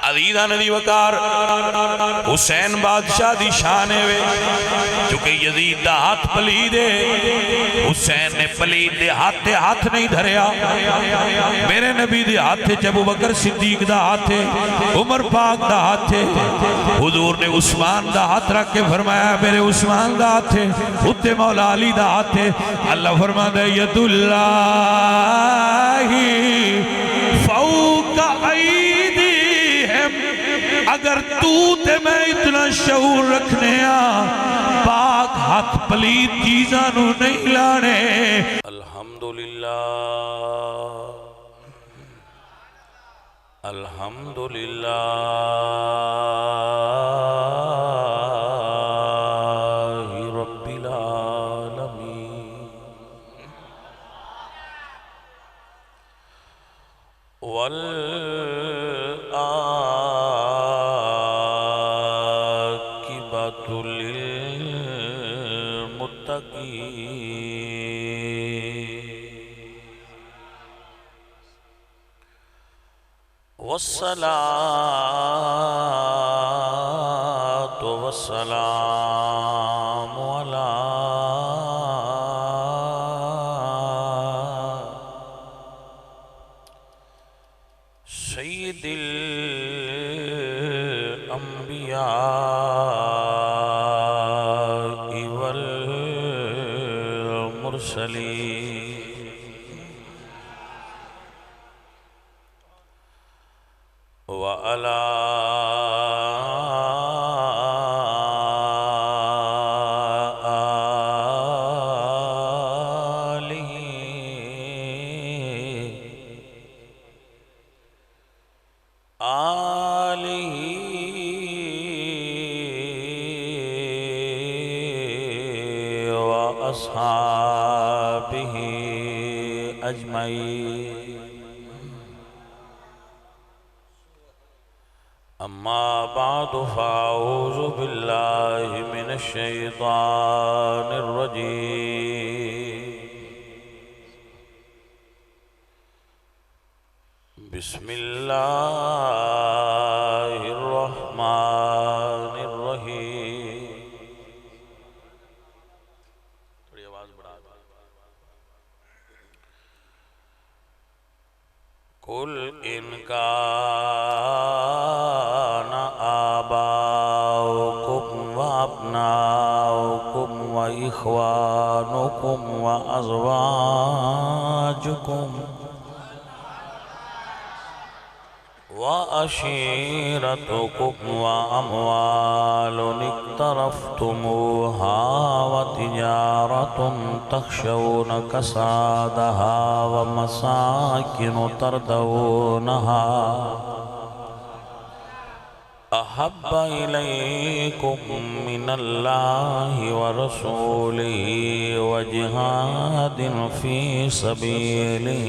عزیزہ ندی وکار حسین بادشاہ دی شان ہے چونکہ یزید دا ہاتھ پلید ہے حسین نے پلید دے ہاتھ نہیں دھریا میرے نبی دے ہاتھ ہے ابو بکر صدیق دا ہاتھ ہے عمر پاک دا ہاتھ ہے حضور نے عثمان دا ہاتھ رکھ کے فرمایا میرے عثمان دا ہاتھ ہے خود مولا علی دا ہاتھ ہے اللہ فرماتا ہے ید اللہ فوق ایدیہم اگر تو تے میں اتنا شعور رکھنے پاک ہاتھ پلید چیزانو نہیں لانے الحمدللہ الحمدللہ رب العالمین والعاقبۃ للمتقین والصلاة والسلام على سید الانبیاء والمرسلین وعلى آله وأصحابه أجمعين أما بعد فأعوذ بالله من الشيطان الرجيم بسم الله الرحمن الرحيم تھوڑی آواز بڑھا دو قل إن كان آباؤكم وأبناؤكم وإخوانكم وأزواجكم وعشيرتكم وأموال اقترفتموها وتجارة تخشون كسادها ومساكن ترضونها أحب إليكم من الله ورسوله وجهاد في سبيله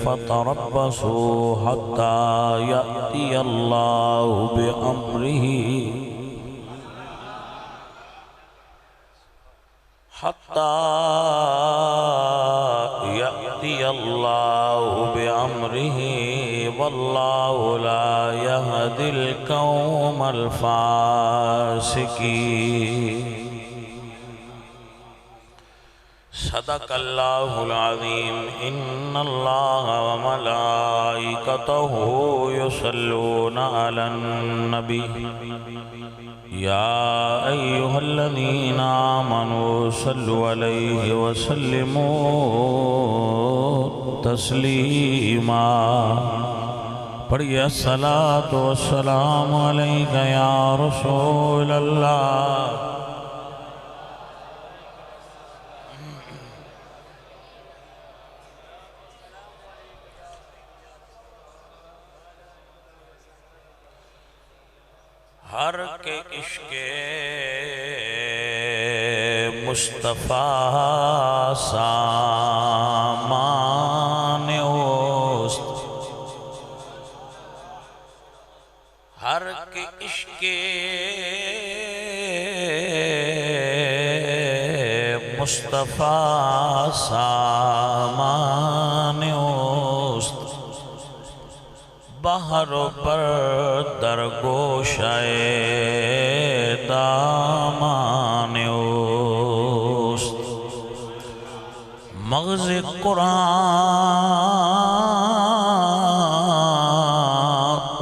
فتربصوا حتى يأتي الله بأمره والله لا يهدي القوم الفاسقين صدق الله العظيم إن الله وملائكته يصلون على النبي يا أيها الذين آمنوا صلوا عليه وسلموا تسليما پڑھئے الصلاة والسلام علیکہ یا رسول اللہ ہر کے عشق مصطفیٰ سامان اوست ہر کے عشق مصطفیٰ سامان اوست بحر پر درگوشائے دامان اوست مغز قرآن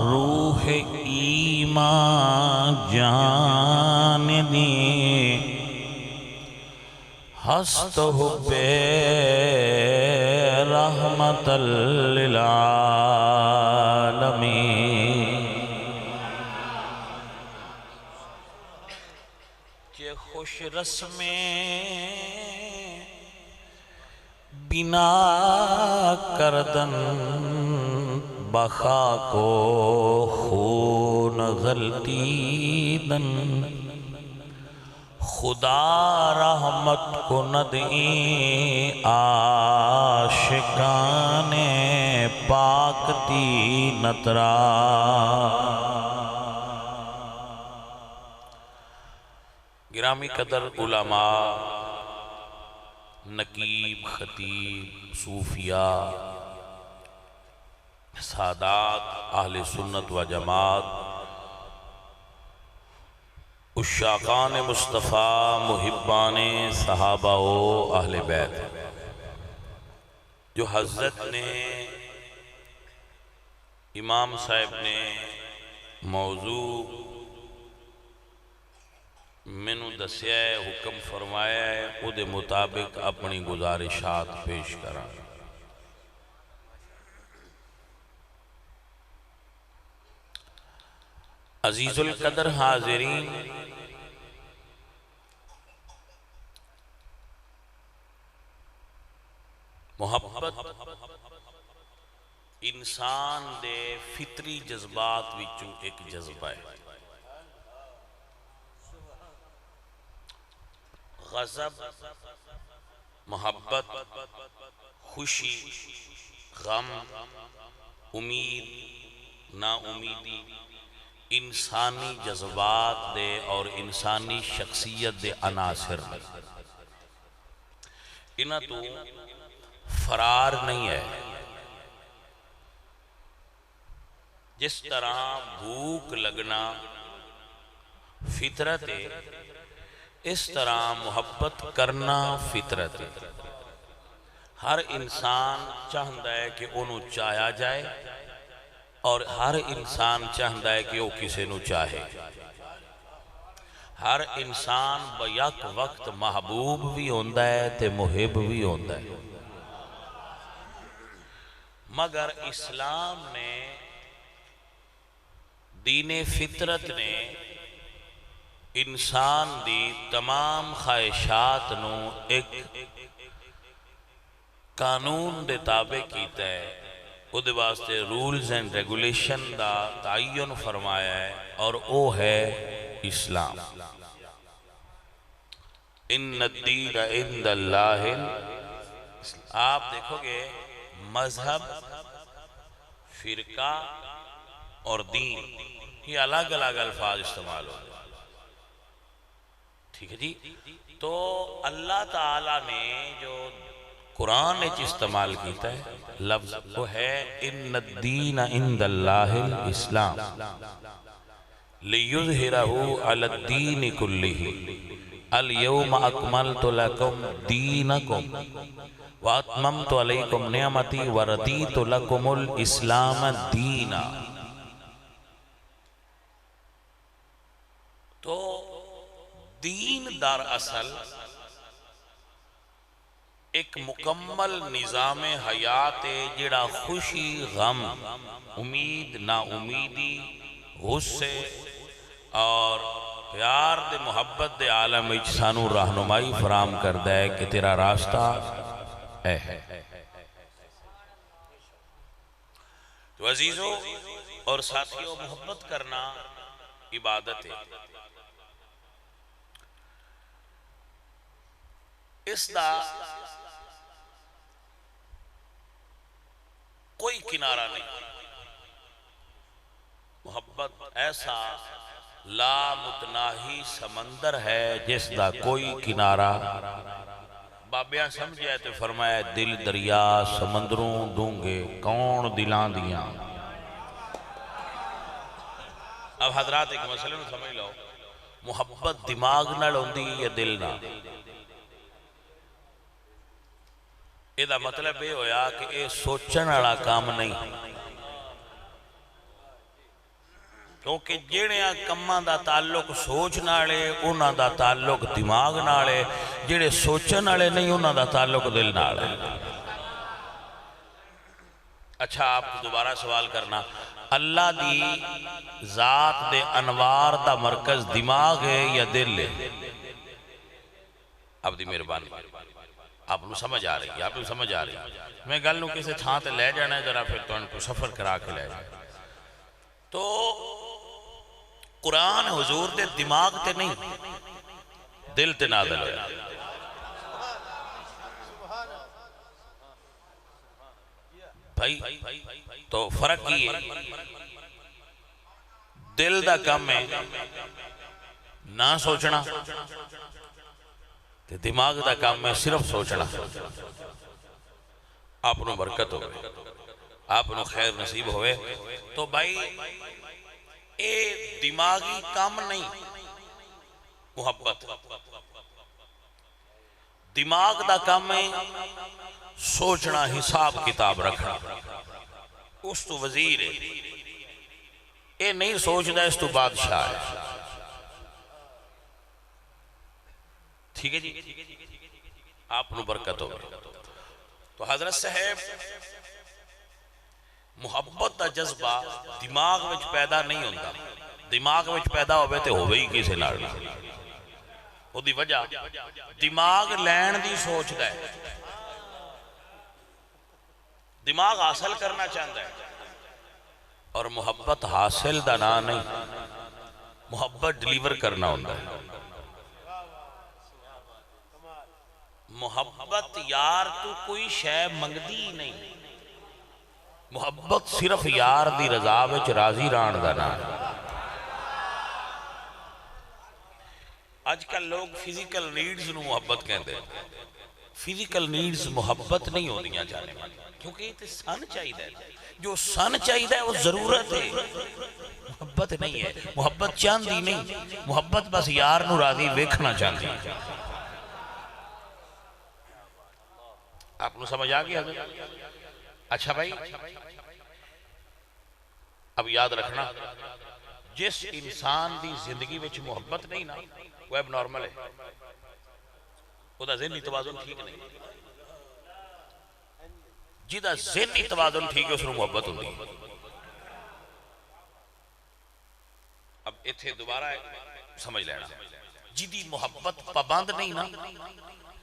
روح ایمان جان دی ہست حب رحمت للعالمین کہ خوش رسمیں بنا کردن بخا کو خون غلطی دن خدا رحمت کو ندیں عاشقان پاک تینترا گرامی قدر علماء نقیب خطیب صوفیاء سادات اہل سنت و جماعت عشاقان مصطفیٰ محبان صحابہ و اہل بیت جو حضرت نے امام صاحب نے موضوع منو دسیا ہے حکم فرمایا ہے او دے مطابق اپنی گزارشات پیش کرا عزیز القدر حاضرین محبت انسان دے فطری جذبات وچوں ایک جذبہ ہے غضب محبت خوشی غم امید نا امیدی انسانی جذبات دے اور انسانی شخصیت دے عناصر انہاں تو فرار نہیں ہے جس طرح بھوک لگنا فطرت ہے اس طرح محبت کرنا فطرت ہے ہر انسان چاہتا ہے کہ انہوں چاہیا جائے اور ہر انسان چاہتا ہے کہ وہ کسی نو چاہے ہر انسان بیک وقت محبوب بھی ہوندہ ہے تے محب بھی ہوندہ ہے مگر اسلام نے دین فطرت نے انسان دی تمام خواہشات نو ایک قانون دے تابع کیتا ہے او دے واسطے رولز اینڈ ریگولیشن دا تعین فرمایا ہے اور او ہے اسلام ان الدین عند اللہ آپ دیکھو گے مذہب فرقہ اور دین یہ الگ الگ الفاظ استعمال ہو ٹھیک ہے جی تو اللہ تعالیٰ نے جو قرآن استعمال کیتا ہے لفظ وہ ہے ان الدین عند اللہ الاسلام لیظہرہ علی الدین کلہ الیوم اکملت لکم دینکم واتممت علیکم نعمتی وردیت لکم الاسلام دینا تو دین در اصل ایک مکمل نظام حیات جڑا خوشی غم امید نا امیدی غصے اور پیار دے محبت دے عالم وچ سانو رہنمائی فراہم کردا ہے کہ تیرا راستہ اے ہے تو عزیزو اور ساتھیوں محبت کرنا عبادت ہے اس دا کوئی کنارہ نہیں محبت ایسا لا متناہی سمندر ہے جس دا کوئی کنارہ بابیاں سمجھے تو فرمایا دل دریا سمندروں ڈونگے کون دلان دیاں اب حضرات ایک مسئلہ نو سمجھ لو، محبت دماغ نال ہوندی یا دل نال؟ یہ دا مطلب یہ ہویا کہ یہ سوچن والا کام نہیں، کیونکہ جڑیاں کماں دا تعلق سوچ نالے انہاں دا تعلق دماغ نالے، جڑے سوچن والے نہیں انہاں دا تعلق دل نالے۔ اچھا آپ دوبارہ سوال کرنا، اللہ دی ذات دے انوار دا مرکز دماغ ہے یا دل ہے؟ اب دی مہربانی، آپ نو سمجھ آ رہی ہے، آپ نو سمجھ آ رہی ہے۔ میں گل نو کسی تھان تے لے جانا ہے ذرا، پھر تو ان کو سفر کرا کے لے جانا۔ تو قرآن حضور دے دماغ تے نہیں دل تے نازل ہویا۔ بھائی تو فرق کی ہے، دل دا کم ہے نہ سوچنا، تے دماغ دا کام ہے صرف سوچنا۔ آپ نو برکت ہوئے، آپ نو خیر نصیب ہوئے۔ تو بھائی اے دماغی کام نہیں محبت، دماغ دا کام ہے سوچنا، حساب کتاب رکھنا۔ اس تو وزیر ہے، اے نہیں سوچنا، اس تو بادشاہ ہے۔ ٹھیک ہے جی، آپ نو برکت ہو۔ تو حضرت صاحب محبت دا جذبہ دماغ وچ پیدا نہیں ہوتا، دماغ وچ پیدا ہوئے تے ہوئے ہی کسی نال۔ وہ دی وجہ دماغ لین دی سوچ دا ہے، دماغ حاصل کرنا چاہتا ہے، اور محبت حاصل دا نا نہیں، محبت ڈیلیور کرنا ہوتا ہے۔ محبت یار تو کوئی شے منگدی نہیں، محبت صرف یار دی رضا وچ راضی ران دا نا۔ آج کل لوگ فزیکل نیڈز نو محبت کہندے ہیں، فزیکل نیڈز محبت نہیں ہو دیا جانے والی، کیونکہ یہ سن چاہیے، جو سن چاہیے وہ ضرورت ہے، محبت نہیں ہے۔ محبت چاندی نہیں، محبت بس یار نو راضی ویکھنا چاندی۔ آپ نو سمجھ آ گیا؟ اچھا بھائی اب یاد رکھنا، جس انسان دی زندگی وچ محبت نہیں نا، وہ اب نارمل ہے، وہ دا ذہنی توازن ٹھیک نہیں۔ جیدہ ذہنی توازن ٹھیک ہے اس نے محبت ہوتی ہے۔ اب اتھے دوبارہ سمجھ لینا، جیدی محبت پابند نہیں نا،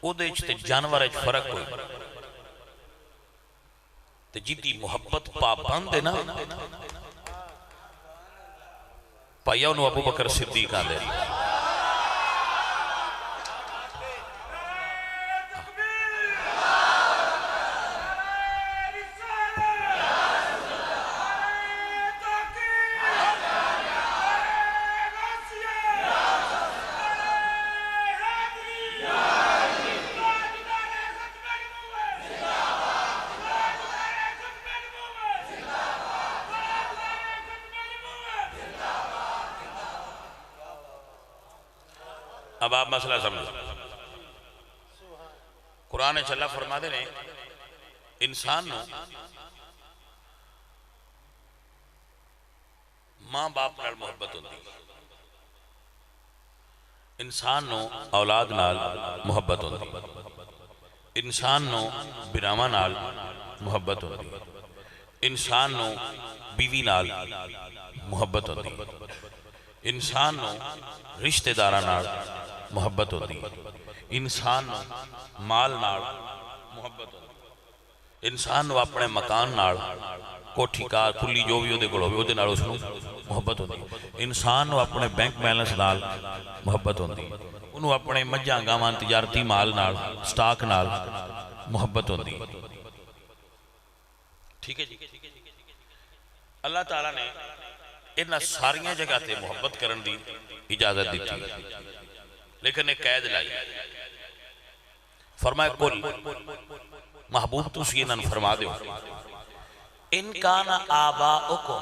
او دے اچھتے جانور اچھ فرق ہوئی، تو جیدی محبت پابند ہے نا، پائیہ انہوں ابو بکر صدیق آن دے۔ اب آپ مسئلہ سمجھو، قرآن چلا فرما دے نے انسان نو ماں باپ نال محبت ہوتی، انسان نو اولاد نال محبت ہوتی، انسان نو براما نال محبت ہوتی، انسان نو بیوی نال محبت ہوتی، انسان نو رشتہ دارہ نال محبت ہوتی، انسان نو مال نال محبت ہوتی، انسان نو اپنے مکان نال کوٹھی کار کلی جو بھی دے گلو بھی دے نال اس نو محبت ہوتی، انسان نو اپنے بینک بیلنس نال محبت ہوتی، انہوں اپنے مجھاں گامان تجارتی مال نال سٹاک نال محبت ہوتی۔ ٹھیک ہے جی، اللہ تعالیٰ نے انہاں ساریاں جگہ تے محبت کرن دی اجازت دیتی، لیکن ایک قید لائی، فرمائے کل محبوب تو سینن فرما دیو، ان کانا آباؤکم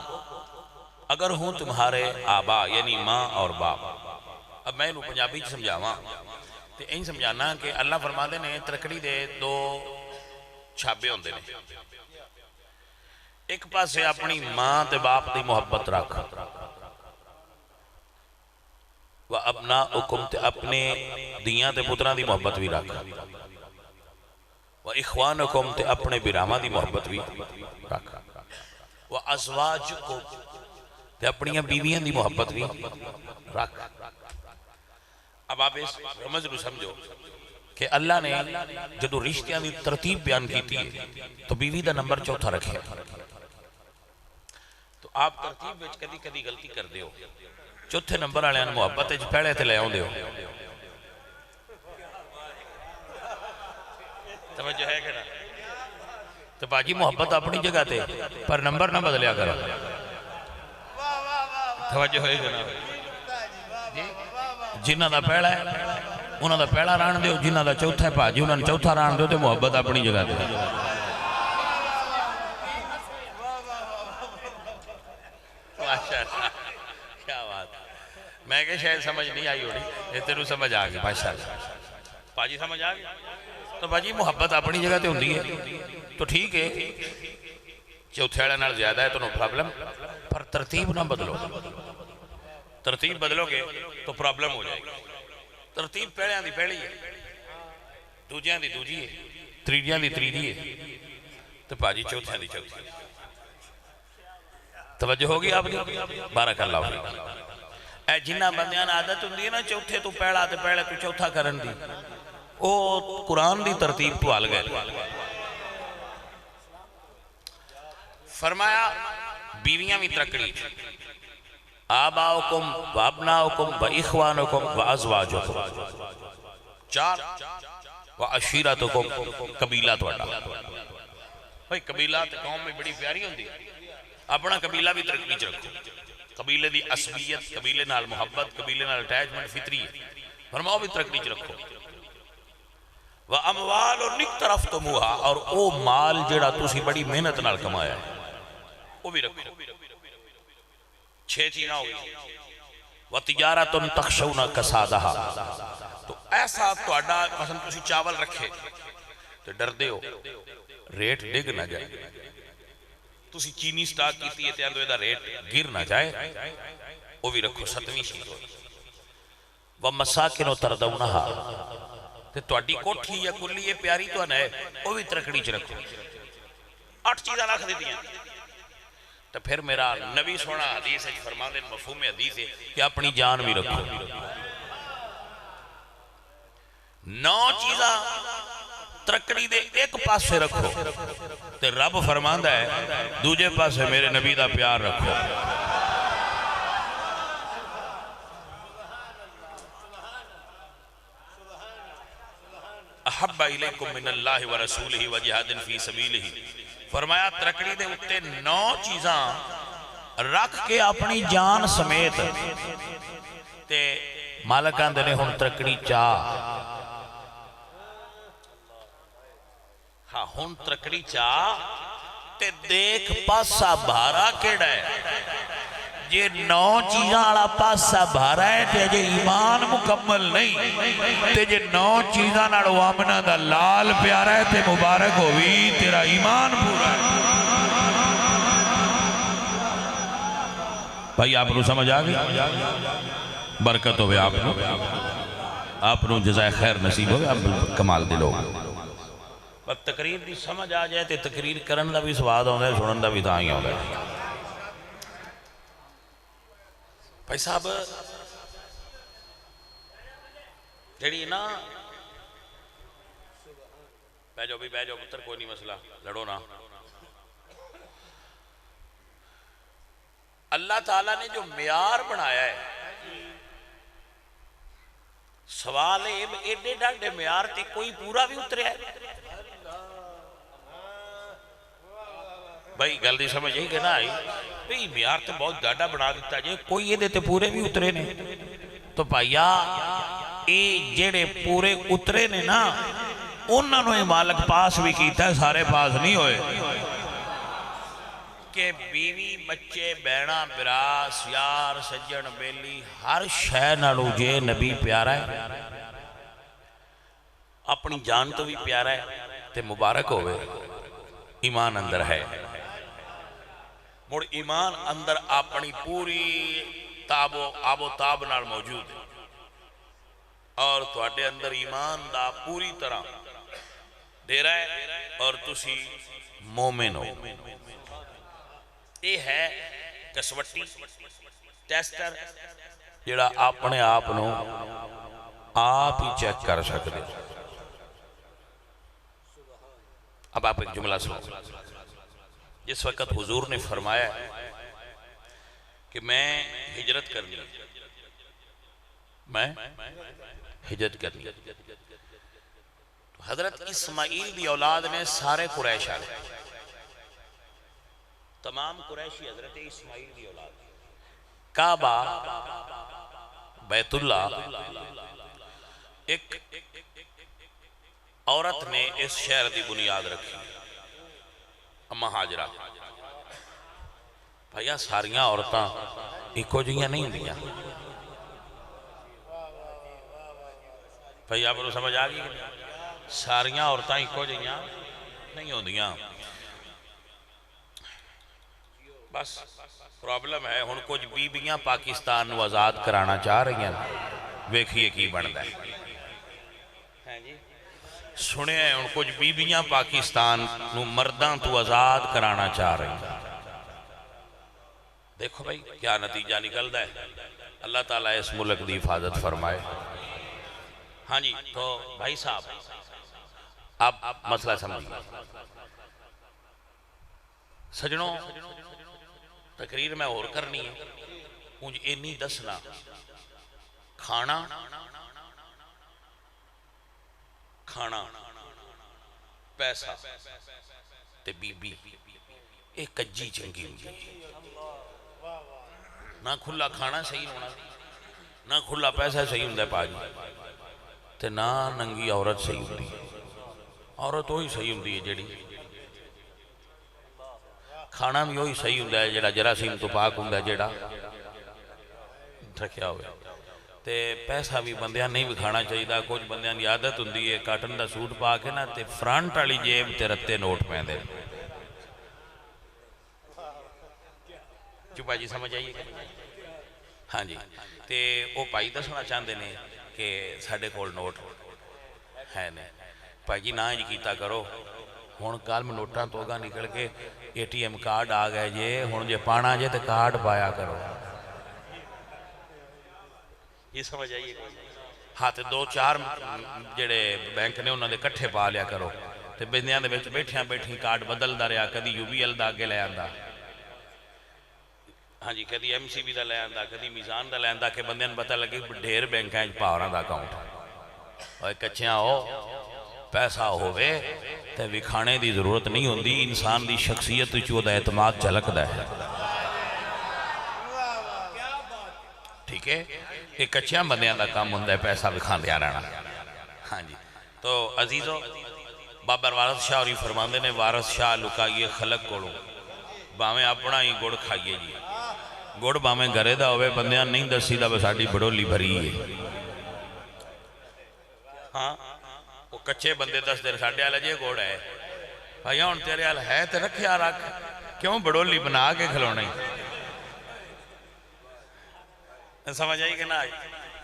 اگر ہوں تمہارے آبا یعنی ماں اور باپ. اب میں انہوں پنجابی سمجھاواں تے این سمجھانا کہ اللہ فرماتے نے ترکڑی دے دو چھابے ہوندے نے. ایک پاسے اپنی ماں تے باپ دی محبت رکھ، وَأَبْنَاؤُكُمْ تے اپنے دیاں تے پتران دی محبت بھی رکھ، وَإِخْوَانُكُمْ تے اپنے براہمہ دی محبت بھی رکھ، وَأَزْوَاجُكُمْ تے اپنیاں بیویاں دی محبت بھی رکھ. اب آپ اس رمز رو سمجھو کہ اللہ نے جدو رشتیاں دی ترتیب بیان کیتی ہے تو بیوی دا نمبر چوتھا رکھے. تو آپ ترتیب وچ کدی کدی غلطی کر دیو، چوتھے نمبر آلے ان محبت ہے پہلے تے لے آؤں دیو. سمجھو ہے کہ نا؟ تو باجی محبت اپنی جگہ تے پر نمبر نہ بدلیا کرو. توجہ ہے کہ نا؟ جنہ دا پہلا ہے انہاں دا پہلا ران دیو، جنہ دا چوتھا ہے باجی انہاں چوتھا ران دیو تے محبت اپنی جگہ تے. ماشاءاللہ کیا بات. میں کہ شاید سمجھ نہیں آئی ہوڑی، یہ تیرو سمجھ آگئی. ماشاءاللہ باجی سمجھ آگئی. تو باجی محبت اپنی جگہ تے ہوندی ہے تو ٹھیک ہے، چوتھے والے نال زیادہ ہے تو نو پرابلم، پر ترتیب نہ بدلو. ترتیب بدلو گے تو پرابلم ہو جائے گی. ترتیب پہلیاں دی پہلی ہے، دوجیاں دی دوجی ہے، تریجیاں دی تریجی ہے، تو باجی چوتھیاں دی چوتھی. توجہ ہوگی آپ دی؟ بارک اللہ فیک. اے جنہ بندیاں عادت ہوندی ہے نا چوتھے تو پہلا تے پہلے تو چوتھا کرن دی، او قرآن دی ترتیب تو آل گئے. فرمایا بیویاں بھی ترکڑی، آباؤکم و ابناؤکم و اخوانکم و ازواجکم، چار، و عشیرتکم قبیلہ توڑا. بھئی قبیلات قوم میں بڑی پیاری ہوندی ہے، اپنا قبیلہ بھی ترکڑی چ رکھو. قبیلے دی عصبیت، قبیلے نال محبت، قبیلے نال اٹیچمنٹ فطری ہے، فرماؤ بھی ترکڑی چ رکھو. وَأَمْوَالُ نِقْتَرَفْتُمُوهَا اور او مال جڑا تُسی بڑی محنت نال کمایا ہے وہ بھی رکھو. 6 چیزیں ہوگی. وَتِجَارَةٌ تَخْشَوْنَ كَسَادَهَا تو ایسا تو اڈا مثلا تُسی چاول رکھے تو ڈر دے ہو ریٹ ڈگ نہ جائے. تُسی چینی سٹاک کیتی ہے تیار دو ایدہ ریٹ گر نہ جائے وہ بھی رکھو. 7ویں چیز ہوگی. وَمَسَاكِنُ تَرْدَوْنَهَا تو اڈی کوٹھی یا کلی یہ پیاری تو ہے وہ بھی ترکڑی چ رکھو. 8 چیزیں رکھ دیتی ہیں. تو پھر میرا نبی سونا حدیث ہے فرما دے، مفہوم حدیث ہے کہ اپنی جان بھی رکھو. 9 چیزاں ترکڑی دے ایک پاس سے رکھو تو رب فرماندہ ہے دوجے پاس سے میرے نبی دا پیار رکھو. احب الیکم من اللہ ورسولہ وجہاد فی سبیلہ. فرمایا ترکڑی دے اتے 9 چیزاں رکھ کے اپنی جان سمیت تے مالکان دے نے ہن ترکڑی چاہ. ہاں ہن ترکڑی چاہ تے دیکھ پاسا بھارا کیڑا ہے. یہ 9 چیزاں آڑا پاسا بھارا ہے تے جے ایمان مکمل نہیں تے جے 9 چیزاں ناڑو آمنہ دا لال پیارا ہے تے مبارک ہوئی تیرا ایمان پورا ہے. بھائی آپ نو سمجھ آگئی؟ برکت ہوئے آپ نو جزائے خیر نصیب ہوئے آپ کمال دلو. پر تقریر دی سمجھ آ جائے تے تقریر کرن دا بھی سواد ہوندہ ہے، سنن دا بھی تھائی ہوندہ ہے. بھائی صاحب جڑی نا بیجو بھی بیجو پتر کوئی نہیں مسئلہ لڑو نا. اللہ تعالیٰ نے جو معیار بنایا ہے سوال ہے ایڈے ڈاڈے معیار تے کوئی پورا بھی اترے ہے. بھائی گل دی سمجھ یہی کہنا آئی بھئی معیار تے بہت ڈاڈا بنا دیتا جائے کوئی یہ دیتے پورے بھی اترے نے. تو بھائیا اے جڑے پورے اترے نے نا انہوں نے مالک پاس بھی کیتا ہے، سارے پاس نہیں ہوئے. کہ بیوی بچے بینا براس یار سجن بیلی ہر شے نالوں جے نبی پیارا ہے اپنی جان تو بھی پیارا ہے تے مبارک ہوئے ایمان اندر ہے مڑ ایمان اندر اپنی پوری آب و تاب نال موجود ہے اور تواڈے اندر ایمان دا پوری طرح ڈیرا ہے اور تسی مومن ہو یہ ہے کسوٹی ٹیسٹر جڑا اپنے آپ نو آپ ہی چیک کر سکتے اب آپ ایک جملہ سنو جس وقت حضور نے فرمایا کہ میں ہجرت کرنی تو حضرت اسماعیل دی اولاد نے سارے قریش آ گئے تمام قریشی حضرت اسماعیل دی اولاد کعبہ بیت اللہ ایک عورت نے اس شہر دی بنیاد رکھی اما حاجرہ بھائیا ساریاں عورتاں ایکو جیاں نہیں ہوندیاں بھائی آپ کو سمجھ آگئی ساریاں عورتاں ایکو جیاں نہیں ہوندیاں بس پرابلم ہے ہن کچھ بیبیاں پاکستان نو آزاد کرانا چاہ رہی ہیں ویکھیے کی بندا ہے سنے ہیں ان کچھ بیبیاں پاکستان نو مرداں تو آزاد کرانا چاہ رہی ہیں دیکھو بھائی کیا نتیجہ نکلتا ہے اللہ تعالیٰ اس ملک دی حفاظت فرمائے ہاں جی تو بھائی صاحب آپ مسئلہ سمجھیں سجنوں تقریر میں اور کرنی ہے مجھے اینی دسنا کھانا پیسہ تے بی بی ایک کجی چنگی ہوئی نہ کھلا کھانا صحیح ہونا نہ کھلا پیسہ صحیح ہوندہ ہے پاجی تے نہ ننگی عورت صحیح ہوندی ہے عورت وہی صحیح ہوندی ہے جڑی کھانا بھی وہی صحیح ہوندہ ہے جڑا جراثیم تو پاک ہوندہ ہے جڑا رکھیا ہوئے تے پیسہ بھی بندیاں نہیں بھی کھانا چاہیے کچھ بندیاں دی عادت ہوندی ہے کاٹن دا سوٹ پا کے نا تے فرنٹ والی جیب تے رتے نوٹ پہندے چپا جی سمجھ آئیے ہاں جی تے وہ پائی دسنا چاہندے نے کہ ساڈے کول نوٹ ہے نے پائی جی نہ ہی کیتا کرو ہن کل میں نوٹاں تو گا نکل کے اے ٹی ایم کارڈ آ گئے جے ہن جے پانا جے تے کارڈ پایا کرو یہ سمجھ آئیے ہاں تے دو چار جڑے بینک نے انہوں نے کٹھے پا لیا کرو تے بندیاں دے بیٹھ بیٹھی کارڈ بدل دا رہا کدی یو بی ایل دا آگے لے آندا ہاں جی کدی ایم سی بی دا لے آندا کدی میزان دا لے آندا کہ بندیاں پتہ لگے ڈھیر بینک ہیں پاوراں دا اکاؤنٹ اور کچھیاں ہو پیسہ ہوئے تے وکھانے دی ضرورت نہیں ہوندی انسان دی شخصیت چو دا اعتماد جھلک دا ہے ٹھیک ہے ایک اچھا بندیاں دا کام ہوندہ ہے پیسہ بکھان دیا رہنا ہاں جی تو عزیزو بابر وارث شاہ اور یہ فرماندے نے وارث شاہ لکائیے خلق کوڑو باویں اپنا ہی گوڑ کھائیے جی گوڑ باویں گھرے دا ہوئے بندیاں نہیں دسی دا بساڑی بڑولی بھری ہے ہاں وہ کچھے بندے دس دیر ساڑھے آلہ جے گوڑ ہے بھائیاں ان تیرے آل ہے تے رکھیا رکھ کیوں بڑولی بنا کے کھلونے سمجھ آئی کہ نہ آئی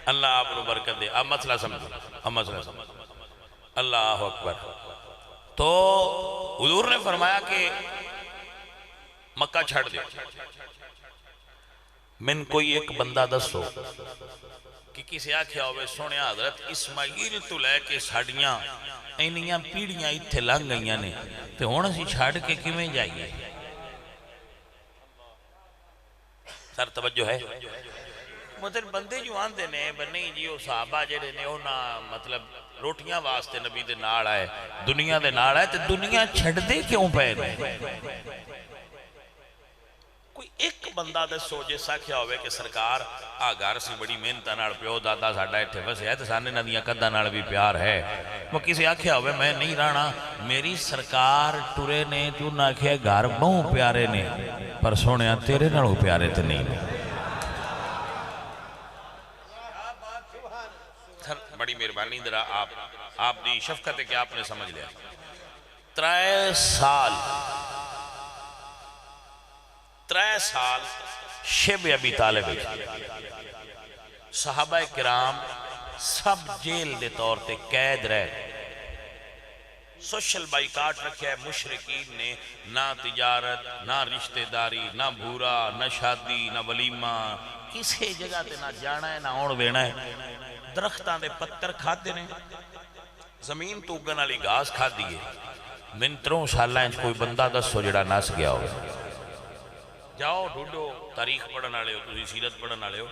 اللہ آپ کو برکت دے اب مسئلہ سمجھو اللہ اکبر تو حضور نے فرمایا کہ مکہ چھڑ دے من کوئی ایک بندہ دسو کہ کسی آکھیا ہوئے سونے حضرت اسماعیل تو لے کے ساڑیاں اینیاں پیڑیاں اتھے لنگ گئیاں نے تے ہونا سی چھاڑ کے کیویں جائیے سر توجہ ہے مطلب بندے جو آندے نے بنی جی وہ صحابہ جڑے نے وہ نہ مطلب روٹیاں واسطے نبی دے نال آئے دنیا دے نال آئے تے دنیا چھڑ دے کیوں پہ نے کوئی ایک بندہ دسو جس آکھیا ہوئے کہ سرکار آ گھر سی بڑی محنت نال پیو دادا ساڈا ایتھے وسیا تے سانے ندیاں قداں نال بھی پیار ہے وہ کسی آکھیا ہوئے میں نہیں رہنا میری سرکار ٹرے نے تو نہ آکھیا گھر بہوں پیارے نے پر سونیا تیرے نالوں پیارے تے نہیں نے بڑی مہربانی ذرا آپ دی شفقت ہے کہ آپ نے سمجھ لیا 3 سال شب ابی طالب صحابہ کرام سب جیل دے طور تے قید رہے سوشل بائیکاٹ رکھیا ہے مشرکین نے نہ تجارت نہ رشتہ داری نہ بھورا نہ شادی نہ ولیمہ کسی جگہ تے نہ جانا ہے نہ آن وینا ہے درختان دے پتر کھاتے نے زمین توگن علی گاز کھا دیئے من 3 سالہ انچ کوئی بندہ دسو جڑا ناس گیا ہوگا جاؤ ڈھوڈو تاریخ پڑھنا لے ہو تُسی سیرت پڑھنا لے ہو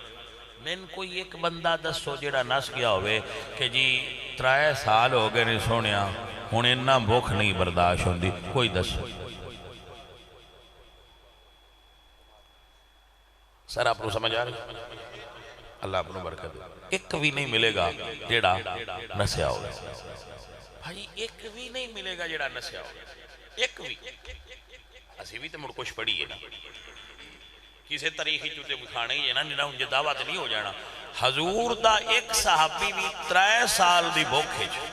من کوئی ایک بندہ دسو جڑا ناس گیا ہوئے کہ جی 3 سال ہو گئے نے سونیا انہیں نہ بھوک نہیں برداشت ہوندی کوئی دسو سر آپ کو سمجھ آ رہی اللہ اپنو برکت ایک بھی نہیں ملے گا جڑا نسیا ہوگا بھائی ایک بھی نہیں ملے گا جڑا نسیا ہوگا ایک بھی اسی بھی تو مڑ کچھ پڑھی ہے نا کسی تاریخی چوتے بکھانے ہی ہے نا نہ انجھے دعوت نہیں ہو جانا حضور دا ایک صحابی بھی 3 سال دی بھوکے چھو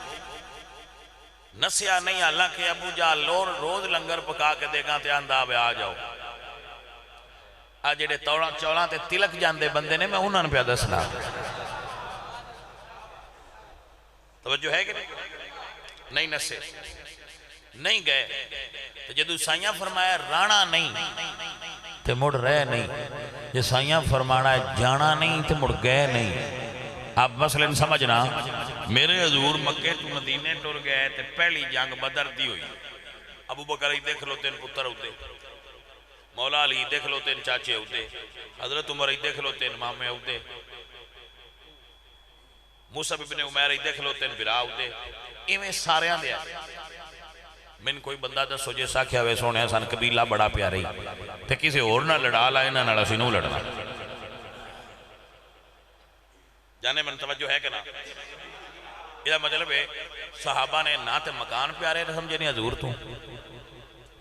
نسیا نہیں اللہ کے ابو جال روز لنگر پکا کے دے گا تے آندہ آبے آ جاؤ آج جڑے چوڑاں تے تلک جاندے بندے نے میں انہوں نے پہ دسنا توجہ ہے کہ نہیں نسے نہیں گئے تو جدو سائیاں فرمایا رانا نہیں تے مڑ رہ نہیں یہ سائیاں فرمانا ہے جانا نہیں تے مڑ گئے نہیں آپ مثلا سمجھنا میرے حضور مکہ تو مدینے ٹر گئے تے پہلی جنگ بدر دی ہوئی ابو بکر ہی دیکھ لو تین پتر ہوتے مولا علی دیکھ لو تین چاچے ہوتے حضرت عمر ہی دیکھ لو تین مامے ہوتے موسیٰ ابن عمیر ہی دیکھ لو تین برا ہوتے ایمیں ساریاں دیا من کوئی بندہ دا سوجے ساکھیا ہوئے سونے سان قبیلہ بڑا پیارے تے کسی اور نہ لڑا لائے نہ نڑا سینوں لڑنا جانے من توجہ ہے کہ نا یہ مطلب ہے صحابہ نے نہ تے مکان پیارے سمجھے نہیں حضور تو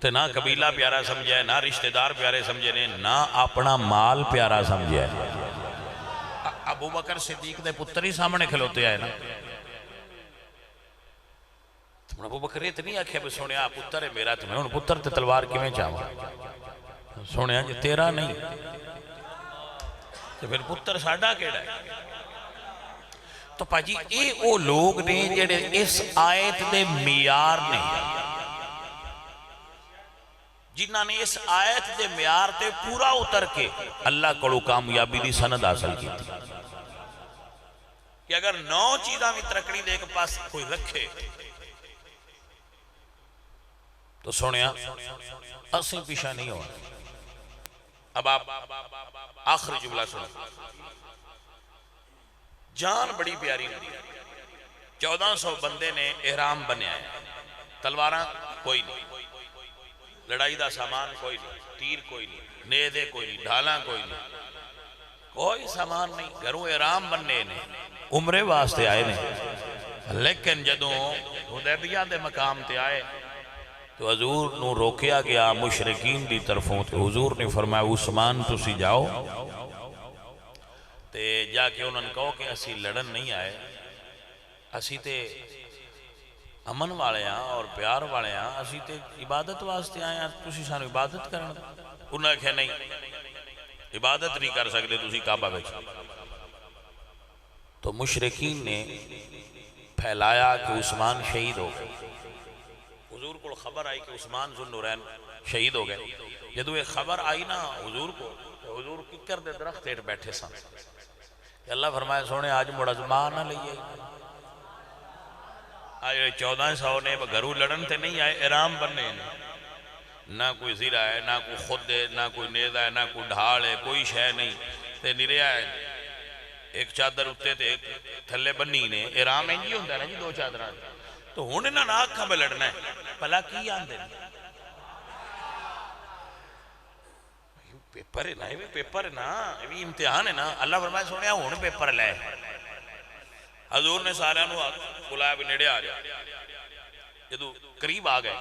تے نہ قبیلہ پیارا سمجھے نہ رشتہ دار پیارے سمجھے نہ اپنا مال پیارا سمجھے ابو بکر صدیق دے پتر ہی سامنے کھلوتے آئے نا ابو بکر یہ نہیں آکھے بھی سونے پتر ہے میرا تمہیں ان پتر تے تلوار کیویں چاہواں سونے جی تیرا نہیں تو پھر پتر ساڈا کیڑا ہے تو پاجی اے او لوگ نے جڑے اس آیت دے معیار نے جنہاں نے اس آیت دے معیار تے پورا اتر کے اللہ کو کامیابی دی سند حاصل کی تھی کہ اگر 9 چیزاں بھی ترکڑی دے کے پاس کوئی رکھے تو سنیا اسیں پیشہ نہیں ہوا اب آپ آخری جملہ سنو جان بڑی پیاری ہوئی 1400 بندے نے احرام بنے آئے تلواراں کوئی نہیں لڑائی دا سامان کوئی نہیں تیر کوئی نہیں نیدے کوئی نہیں ڈھالاں کوئی نہیں کوئی سامان نہیں گھروں احرام بننے نے عمرے واسطے آئے نے لیکن جدوں حدیبیہ دے مقام تے آئے تو حضور نو روکیا گیا مشرکین دی طرفوں تے حضور نے فرمایا عثمان تسی جاؤ تے جا کے انہوں نے کہو کہ اسی لڑن نہیں آئے اسی تے امن والے ہیں اور پیار والے ہیں اسی تے عبادت واسطے آئے ہیں تسی سانو عبادت کرنا انہوں نے کہا نہیں عبادت نہیں کر سکتے تسی کعبہ بیچ تو مشرکین نے پھیلایا کہ عثمان شہید ہو گئے حضور کو خبر آئی کہ عثمان ذو النورین شہید ہو گئے جدو یہ خبر آئی نا حضور کو تو حضور ککر دے درخت تیٹ بیٹھے سن کہ اللہ فرمائے سونے آج مڑا زمان نہ لئیے آج 1400 نے گھروں لڑن تے نہیں آئے احرام بننے نہ کوئی زیرہ ہے نہ کوئی خود ہے نہ کوئی نیدہ ہے نہ کوئی ڈھال ہے کوئی شے نہیں تے نرے آئے ایک چادر اٹھتے تے تھلے بنی نے احرام انجی ہوندہ ہے نا جی 2 چادران تو ہونے نہ آنکھاں میں لڑنا ہے پلا کی آندے پیپر ہے نا، یہ بھی پیپر ہے نا، یہ بھی امتحان ہے نا. اللہ فرمائے سونے ہوں پیپر لے. حضور نے سارے بلایا بھی نیڑے آ جائے. جدو قریب آ گئے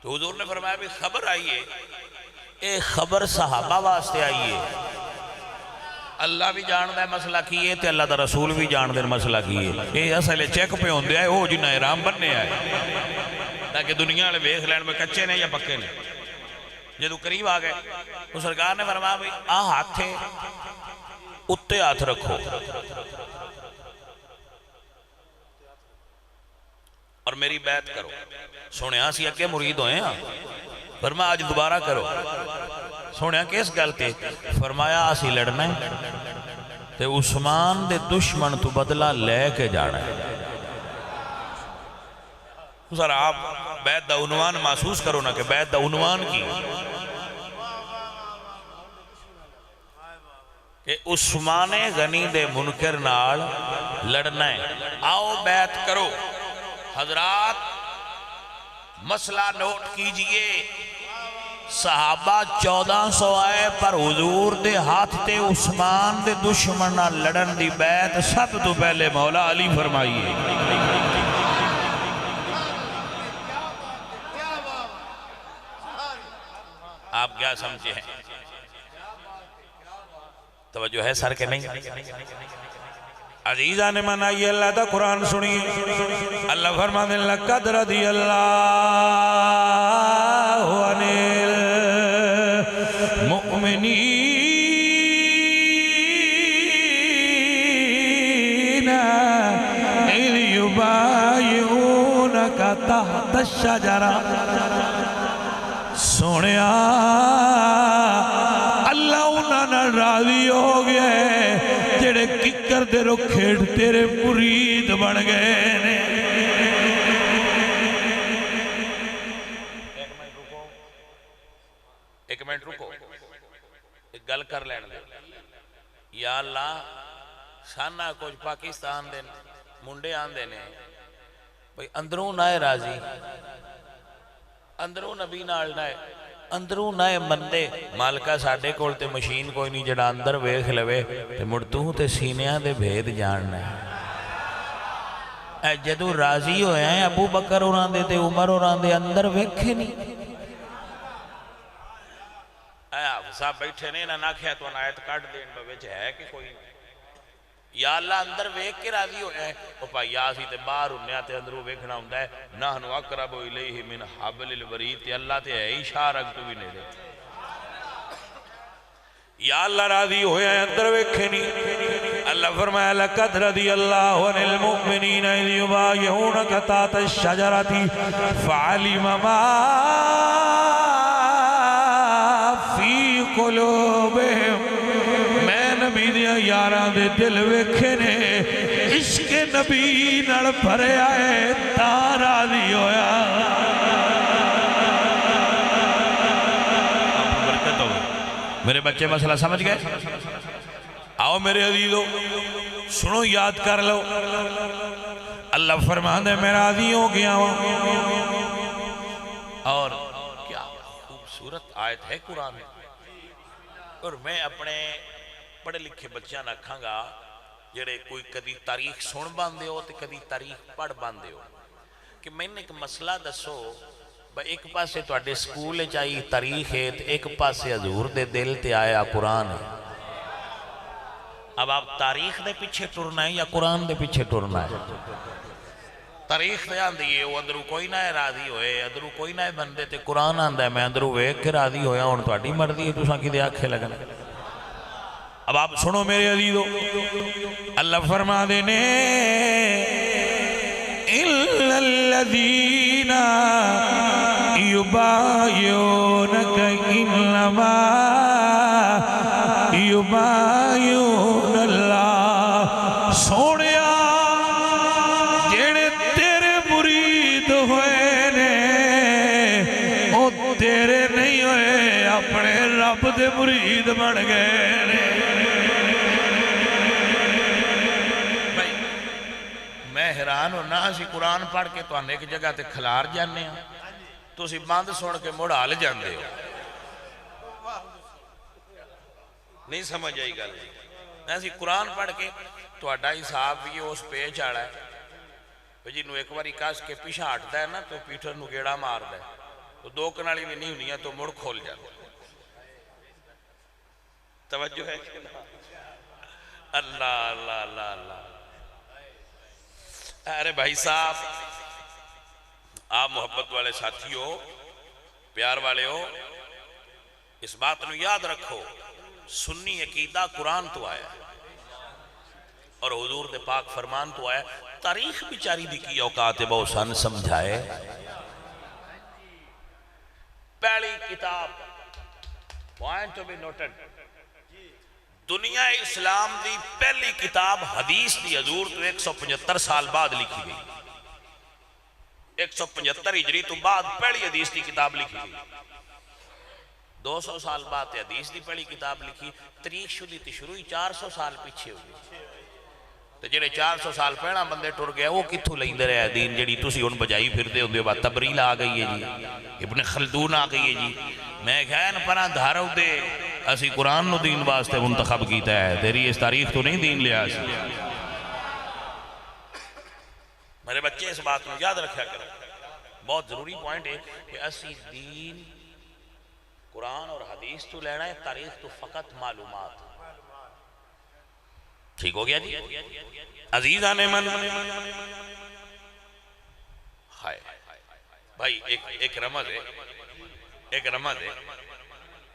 تو حضور نے فرمایا بھی خبر آئیے، اے خبر صحابہ واسطے آئیے. اللہ بھی جاندہ ہے مسئلہ کیے تے اللہ دا رسول بھی جاندہ ہے مسئلہ کیے. یہ اصلے چیک پہ ہوندے آئے وہ جنہ احرام بننے آئے تاکہ دنیا والے ویکھ لین میں کچے نے یا پکے نے. جدو قریب آ گئے تو سرکار نے فرمایا بھی آ ہاتھ تھے اتے ہاتھ رکھو اور میری بیعت کرو. سنیا سی اگے مرید ہوئے ہیں، فرمایا آج دوبارہ کرو. سنیا کس گل تے؟ فرمایا اسی لڑنا ہے تے عثمان دے دشمن تو بدلہ لے کے جانا ہے. سر آپ بیعت دا عنوان محسوس کرو نا کہ بیعت دا عنوان کی کہ عثمان غنی دے منکر نال لڑنا ہے. آؤ بیعت کرو. حضرات مسئلہ نوٹ کیجئے، صحابہ 1400 آئے پر حضور دے ہاتھ تے عثمان دے دشمن نال لڑن دی بیعت سب تو پہلے مولا علی فرمائیے. آپ کیا سمجھے ہیں؟ توجہ ہے سر کے نہیں؟ عزیزہ نے منائی اللہ تا قرآن سنیے. اللہ فرمانے لقد رضی اللہ عن المؤمنین اذ یبایعونک تحت الشجرہ. سنیا اللہ انہاں نے راضی ہو گئے جڑے ککر دے رکھیڑ تیرے مرید بن گئے نے. ایک منٹ رکو، ایک گل کر لین دے. یا اللہ سانہ کچھ پاکستان دے منڈے آن دے نے بھئی اندروں نائے راضی، اندروں نبی نال نائے، اندروں نائے مندے. مالکہ ساڑھے کول تے مشین کوئی نہیں جڑا اندر ویکھ لوے تے مڑتوں تے سینیاں دے بھید جاننا ہے. اے جدو راضی ہوئے ہیں ابو بکر اوران دے تے عمر اوران دے اندر ویکھے نہیں. اے آپ صاحب بیٹھے نے نہ کھیا تو آیت کاٹ دین بوچ ہے کہ کوئی یا اللہ اندر ویکھ کے راضی ہوئے ہیں. وہ پائی آسی تے باہر انہیا تے اندروں ویکھنا ہوں ہے. نحنو اقرب الیہ من حبل الورید تے اللہ تے ہے اشارہ تو بھی نہیں دے. یا اللہ راضی ہوئے ہیں اندر ویکھے نہیں. اللہ فرمایا لقد رضی اللہ عن المؤمنین اذ یبایعونک تحت الشجرۃ فعلم ما فی قلوبہم. میں نبی دیا یاراں دے دل ویکھے نے عشق نبی نال بھرے آئے تا راضی ہویا. برکت ہو میرے بچے مسئلہ سمجھ گئے؟ آؤ میرے عزیزو سنو یاد کر لو. اللہ فرماندے میں راضی ہو گیا ہوں. اور کیا خوبصورت آیت ہے قرآن میں. اور میں اپنے پڑھے لکھے بچیاں نہ کھاں گا جڑے کوئی کدی تاریخ سن باندے ہو تے کدی تاریخ پڑھ باندے ہو کہ میں نے ایک مسئلہ دسو. ایک پاسے تو اڈے سکول چاہیے تاریخ ہے ایک پاسے حضور دے دل تے آیا قرآن ہے. اب آپ تاریخ دے پیچھے ٹرنا ہے یا قرآن دے پیچھے ٹرنا ہے؟ تاریخ دے آن دیئے وہ اندروں کوئی نہ راضی ہوئے، اندروں کوئی نہ بندے تے قرآن آن دے میں اندروں ویک کے راضی ہویا ہوں تو اڈی مردی ہے تو ساں کی دے آنکھیں لگنے. اب آپ سنو میرے عزیزو اللہ فرما دینے إِلَّا الَّذِينَ يُبَايِعُونَكَ إِنَّمَا يُبَايِعُونَ اللَّهَ. سونیا جڑے تیرے مرید ہوئے نے او تیرے نہیں ہوئے اپنے رب دے مرید بن گئے نے. حیران ہونا اسی قرآن پڑھ کے تو آنے ایک جگہ تے کھلار جانے ہیں تو اسی باندھ سن کے مڑ آل جاندے ہو. نہیں سمجھ آئی گل ایسی قرآن پڑھ کے تہاڈا حساب بھی اس پیچ والا ہے جنوں ایک باری کس کے پیچھا ہٹتا ہے نا تو پیٹر نو گیڑا ماردا ہے تو دو کنالی بھی نہیں ہونی تو مڑ کھول جاتا توجہ ہے کہ اللہ اللہ اللہ اللہ ارے بھائی صاحب آپ محبت والے ساتھی ہو پیار والے ہو اس بات نو یاد رکھو سنی عقیدہ قرآن تو آیا اور حضور دے پاک فرمان تو آیا تاریخ بیچاری دی کی اوقات بہت سن سمجھائے پہلی کتاب پوائنٹ ٹو بی نوٹڈ دنیا اسلام دی پہلی کتاب حدیث دی حضور تو 175 سال بعد لکھی گئی 175 ہجری تو بعد پہلی حدیث دی کتاب لکھی گئی 200 سال بعد حدیث دی پہلی کتاب لکھی تاریخ شدی تی شروعی 400 سال پیچھے ہوئی تو جنہیں 400 سال پہنا بندے ٹر گیا وہ کتھو لئیندے رہے دین جڑی تُسی ان بجائی پھر دے ہوندے بعد تبریل آ گئی ہے جی ابن خلدون آ گئی ہے جی میں کہا نا پناہ دھارو دے اسی قرآن نو دین واسطے منتخب کیتا ہے تیری اس تاریخ تو نہیں دین لیا سی میرے بچے اس بات میں یاد رکھا کریں بہت ضروری پوائنٹ ہے کہ اسی دین قرآن اور حدیث تو لینا ہے تاریخ تو فقط معلومات ٹھیک ہو گیا جی عزیزان من ہائے بھائی ایک رمض ہے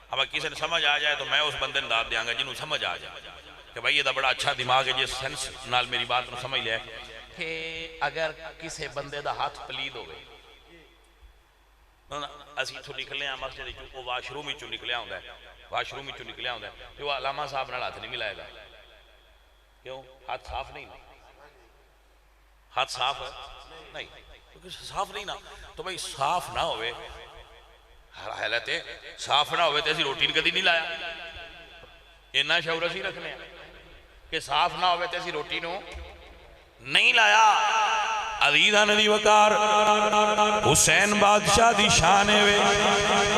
اب کسی نے سمجھ آ جائے تو میں اس بندے نے داد دیاں گا جنہوں سمجھ آ جائے کہ بھائی یہ دا بڑا اچھا دماغ ہے جس سینس نال میری بات نو سمجھ لیا کہ اگر کسی بندے دا ہاتھ پلید ہوئے اسی تو نکلے ہیں مسجد چونکہ واش روم ہی چون نکلیا ہوندہ ہے واش روم ہی چون نکلیا ہوندہ ہے کہ وہ علامہ صاحب نال ہاتھ نہیں ملائے گا کیوں ہاتھ صاف نہیں ہاتھ صاف ہے نہیں کیونکہ صاف نہیں نا تو بھائی صاف نہ ہوئے حالت ہے صاف نہ ہوئے تو ایسی روٹی کدی نہیں لایا اتنا شعور اسی رکھنے ہیں کہ صاف نہ ہوئے تو ایسی روٹی نو نہیں لایا عزیزہ ندی وقار حسین بادشاہ دی شان ہے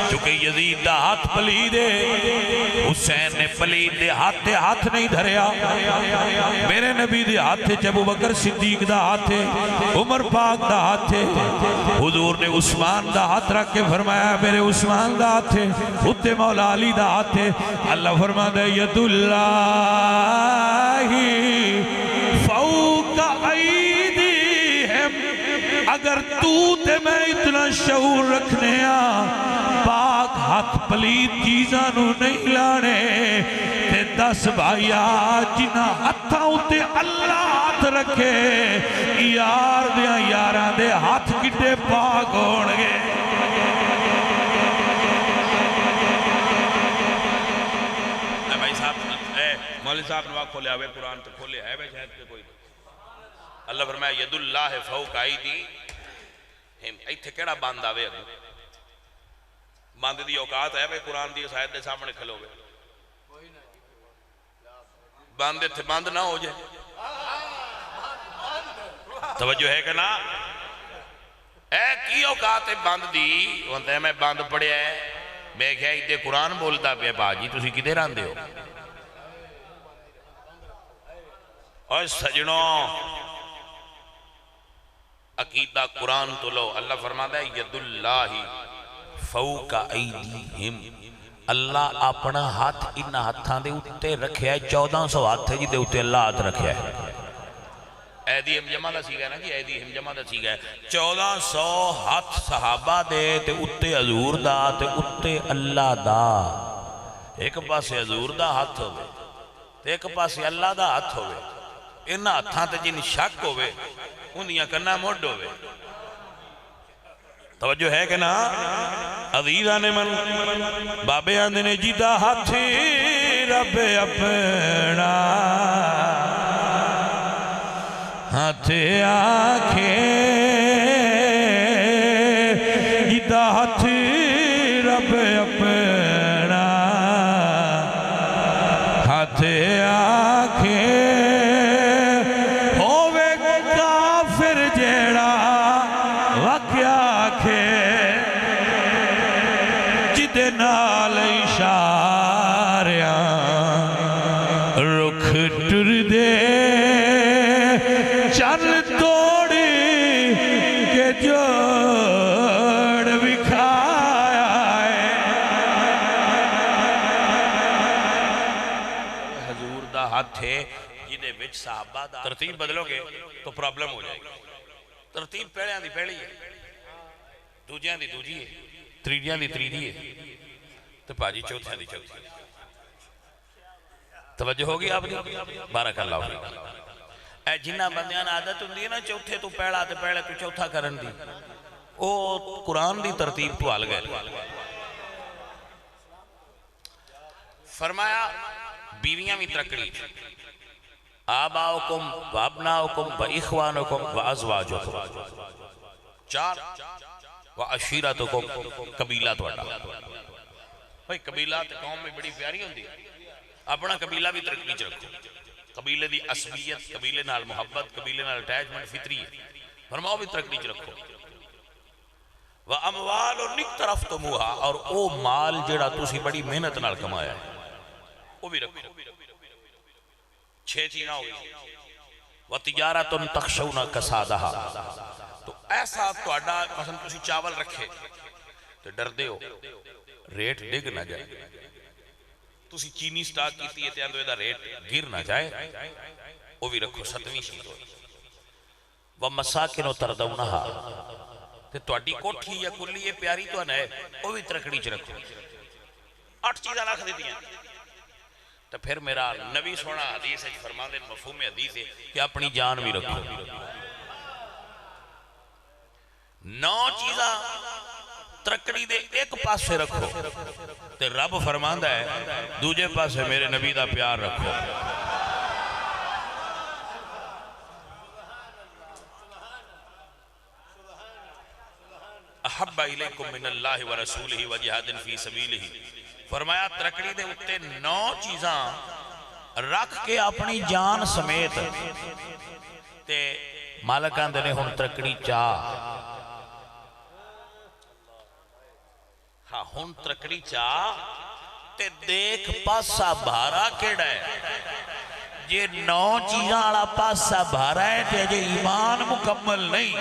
چونکہ یزید دا ہاتھ پلید ہے حسین نے پلید دے ہاتھ نہیں دھریا میرے نبی دے ہاتھ ابو بکر صدیق دا ہاتھ عمر پاک دا ہاتھ حضور نے عثمان دا ہاتھ رکھ کے فرمایا میرے عثمان دا ہاتھ اتے مولا علی دا ہاتھ اللہ فرما دے ید اللہ فوق ایدیہم اگر تو تے میں اتنا شعور رکھنے پاک ہاتھ پلید چیزاں نو نہیں لانے تے 10 بھائیا جنہ ہتھاں اتے اللہ ہاتھ رکھے یار دیاں یاراں دے ہاتھ کٹے پاک ہونگے بھائی صاحب مولی صاحب نواق کھولے آوے قرآن تو کھولے ہے بے شاید کے کوئی اللہ فرمایا ید اللہ فوق آئیدی ایتھے کیڑا باندھ آوے اگو باندھ دی اوقات ہے بے قرآن دی سایت دے سامنے کھلو گے باندھ تھے باندھ نہ ہو جائے توجہ ہے کہ نا اے کی اوقات ہے باندھ دی وانتا ہے میں باندھ پڑے ہے میں کہا ایدے قرآن بولتا پہ باجی تُسی کدے ران دے ہو اور سجنوں عقیدہ قرآن تو لو اللہ فرماتا ہے ید اللہ فوق ایدیہم اللہ اپنا ہاتھ انہا ہاتھاں دے اتے رکھے ہے 1400 ہاتھ ہے جی دے اتے اللہ ہاتھ رکھے ہے ایدیہم جمع دا سی گئے نا جی ایدیہم جمع دا سی گئے 1400 ہاتھ صحابہ دے تے اتے حضور دا تے اتے اللہ دا ایک پاسے حضور دا ہاتھ ہوئے تے ایک پاسے اللہ دا ہاتھ ہوئے انہا ہاتھاں تے جن شک ہوئے انہیاں کرنا موڈ ہوئے توجہ ہے کہ نا عزیزہ نے من بابے آندے نے جیدہ ہاتھی رب اپنا ہاتھی آنکھیں جیدہ ہاتھی رب اپنا ہاتھی آنکھیں نال اشاریاں ٹر دے چل توڑ کے جوڑ بکھایا ہے حضور دا ہاتھ ہے جنہیں وچ صحابہ دا ترتیب بدلو گے تو پرابلم ہو جائے گی ترتیب پہلیاں دی پہلی ہے دوجیاں دی دوجی ہے تریجیاں دی تریجی ہے تو پاجی چوتھیاں دی چوتھی توجہ ہوگی آپ دی بارک اللہ ہوگی اے جنہ بندیاں عادت ہوں دی نا چوتھے تو پہلا تے پہلے تو چوتھا کرن دی او قرآن دی ترتیب تو آل گئے فرمایا بیویاں بھی ترکڑی آباؤکم و ابناؤکم و اخوانکم و ازواجکم چار و عشیرتکم قبیلہ توڑا بھائی قبیلات قوم میں بڑی پیاری ہوندی ہے اپنا قبیلہ بھی ترقی چ رکھو قبیلے دی عصبیت قبیلے نال محبت قبیلے نال اٹیچمنٹ فطری ہے فرماؤ بھی ترقی چ رکھو وَأَمْوَالُ نِقْتَرَفْتُمُوهَا اور او مال جڑا تسی بڑی محنت نال کمایا ہے وہ بھی رکھو چھ چیزیں ہوگی وَتِجَارَةٌ تَخْشَوْنَ كَسَادَهَا تو ایسا تو اڈا مثلا تسی چاول رکھے تو ڈر دے ہو ریٹ ڈگ نہ جائے تسی چینی سٹاک کیتی ہے تیاندو ایدہ ریٹ گر نہ جائے وہ بھی رکھو ستویں شیط ہوئی وَمَسَاكِنُ تَرْدَوْنَهَا تو اڈی کوٹھی یا کلی یہ پیاری تو ہے وہ بھی ترکڑی چ رکھو 8 چیزیں رکھ دیتی ہیں تو پھر میرا نبی سونا حدیث ہے فرما دے مفہوم حدیث ہے کہ اپنی جان بھی رکھو 9 چیزاں ترکڑی دے ایک پاس سے رکھو تے رب فرماندہ ہے دوجے پاس سے میرے نبی دا پیار رکھو احب الیکم من اللہ ورسولہ وجہاد فی سبیلہ فرمایا ترکڑی دے اتے 9 چیزاں رکھ کے اپنی جان سمیت تے مالکان دے نے ہن ترکڑی چاہ ہاں ہن ترکڑی چاہ تے دیکھ پاسا بھارا کیڑا ہے یہ 9 چیزاں آڑا پاسا بھارا ہے تے یہ ایمان مکمل نہیں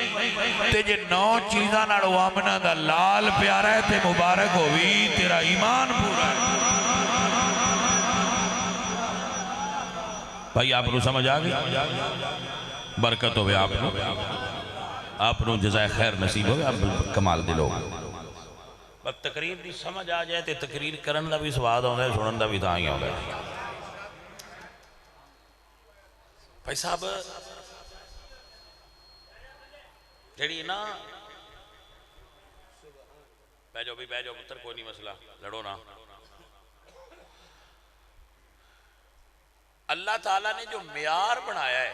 تے یہ 9 چیزاں ناڑو آمنہ دا لال پیارا ہے تے مبارک ہوئی تیرا ایمان پورا ہے بھائی آپ نو سمجھ آگئی برکت ہوئے آپ نو جزائے خیر نصیب ہوئے آپ کمال دلو بس تقریر دی سمجھ آ جائے تے تقریر کرن دا بھی سواد ہوندہ ہے سنن دا بھی تاں ہی ہوندہ ہے بھائی صاحب جڑی نا بیجو بھی بیجو پتر کوئی نہیں مسئلہ لڑو نا اللہ تعالیٰ نے جو معیار بنایا ہے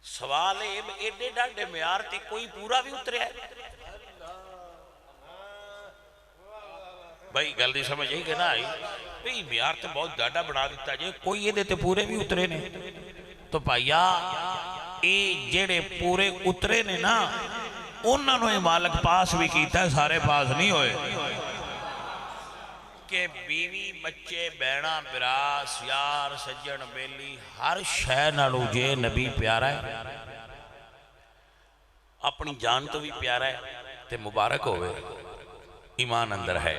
سوال ہے ایڈے ڈانڈے معیار تے کوئی پورا بھی اترے ہے بھائی گل دی سمجھ یہی کہنا آئی بھئی معیار تے بہت ڈاڈا بنا دیتا جائے کوئی یہ دیتے پورے بھی اترے نے تو بھائیا اے جڑے پورے اترے نے نا انہوں نے مالک پاس بھی کیتا ہے سارے پاس نہیں ہوئے کہ بیوی بچے بیڑا براس یار سجن بیلی ہر شے نالو جے نبی پیارا ہے اپنی جان تو بھی پیارا ہے تے مبارک ہوئے ایمان اندر ہے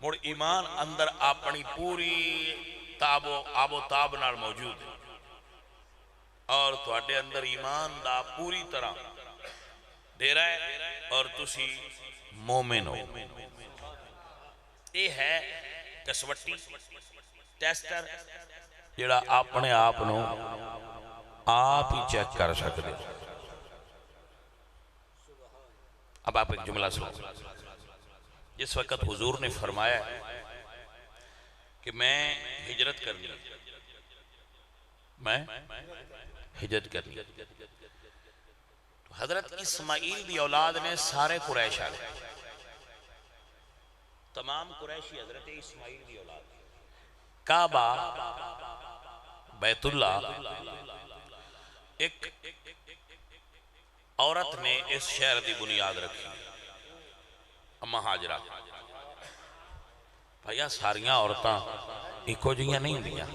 مڑ ایمان اندر اپنی پوری آب و تاب نال موجود ہے اور تو اڈے اندر ایمان دا پوری طرح دے رہا ہے اور تسی مومن ہو یہ ہے کسوٹی ٹیسٹر جڑا اپنے آپ نو آپ ہی چیک کر سکتے اب آپ ایک جملہ سنو جس وقت حضور نے فرمایا کہ میں ہجرت کرنی تو حضرت اسماعیل دی اولاد نے سارے قریش آگے تمام قریشی حضرت اسماعیل دی اولاد کعبہ بیت اللہ ایک عورت نے اس شہر دی بنیاد رکھی اما حاجرہ بھائیہ ساریاں عورتاں ایکو جیاں نہیں ہوندیاں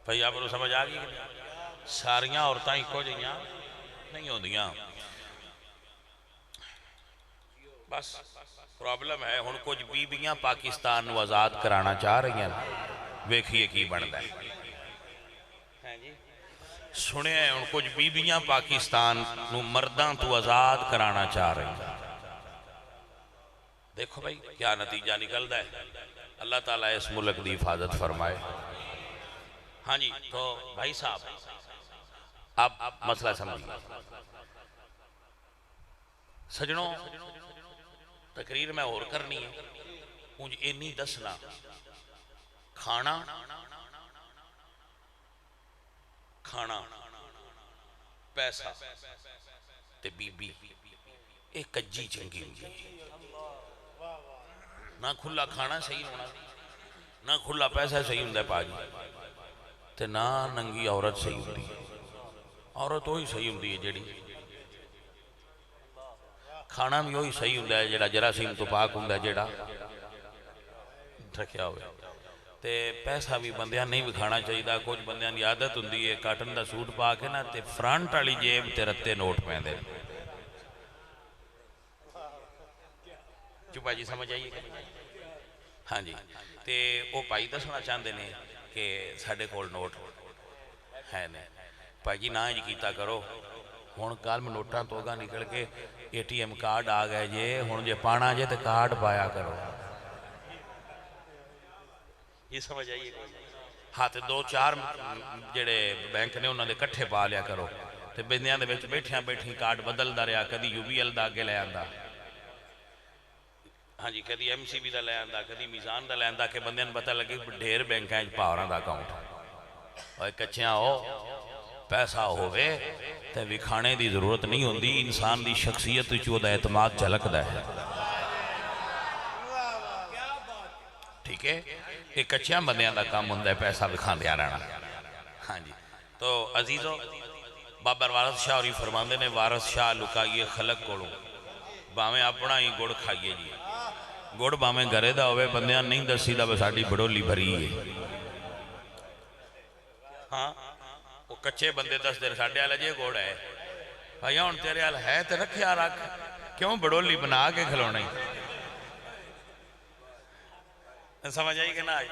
بھائی آپ کو سمجھ آ گئی ساریاں عورتاں ایکو جیاں نہیں ہوندیاں بس پرابلم ہے ہن کچھ بیبیاں پاکستان نو آزاد کرانا چاہ رہی ہیں ویکھیے کی بندا ہے سنے ہیں ہن کچھ بیبیاں پاکستان نو مرداں تو آزاد کرانا چاہ رہی ہیں دیکھو بھائی کیا نتیجہ نکلدا ہے اللہ تعالیٰ اس ملک دی حفاظت فرمائے ہاں جی تو بھائی صاحب آپ مسئلہ سمجھیے سجنوں تقریر میں اور کرنی ہے مجھے اینی دسنا کھانا پیسہ تے بی بی ایک کجی چنگی ہوئی نہ کھلا کھانا صحیح ہونا نہ کھلا پیسہ صحیح ہوندہ ہے پاجی تے نہ ننگی عورت صحیح ہوندی ہے عورت وہی صحیح ہوندی ہے جڑی کھانا بھی وہی صحیح ہوندہ ہے جڑا جراثیم تو پاک ہوندہ ہے جڑا رکھیا ہوئے تے پیسہ بھی بندیاں نہیں بھی کھانا چاہیے دا کچھ بندیاں دی عادت ہوندی ہے کاٹن دا سوٹ پا کے نا تے فرانٹ والی جیب تے رتے نوٹ پہن دے چپا جی سمجھ آئیے ہاں جی تے وہ پائی دسنا چاہندے نے کہ ساڑھے کول نوٹ ہے نے پائی جی نہ جی کیتا کرو ہون کال میں نوٹاں توگا نکل کے اے ٹی ایم کارڈ آ گئے جے ہون جے پانا جے تے کارڈ پایا کرو یہ سمجھ آئیے ہاں تے دو چار جڑے بینک نے انہوں نے کٹھے پا لیا کرو تے بندیاں دے بیٹھیں کارڈ بدل دا رہا کدی یو بی ایل دا آگے لے آندہ ہاں جی کدی ایم سی بی دا لے آندہ کدی میزان دا لے آندہ کہ بندیاں پتہ لگے ڈھیر بینک ہیں پاوراں دا اکاؤنٹ اور کچھیاں ہو پیسہ ہوئے تے وکھانے دی ضرورت نہیں ہوندی انسان دی شخصیت چو دا اعتماد جھلک دا ہے ٹھیک ہے ایک کچھیاں بندیاں دا کام ہوندہ ہے پیسہ وکھان دیا رہنا ہاں جی تو عزیزو بابر وارث شاہ اور یہ فرماندے نے وارث شاہ لکائیے خلق کوڑو باویں اپنا ہی گڑ کھائیے جی گڑ باویں گھرے دا ہوئے بندیاں نہیں دسی دا بساڑی بڑولی بھری ہے ہاں وہ کچھے بندے دس دیر ساڑھے آلہ جے گوڑ ہے بھائیہ ان تیرے آل ہے تے رکھیا رکھ کیوں بڑولی بنا کے کھلونا ہی سمجھ آئی کہ نا آئی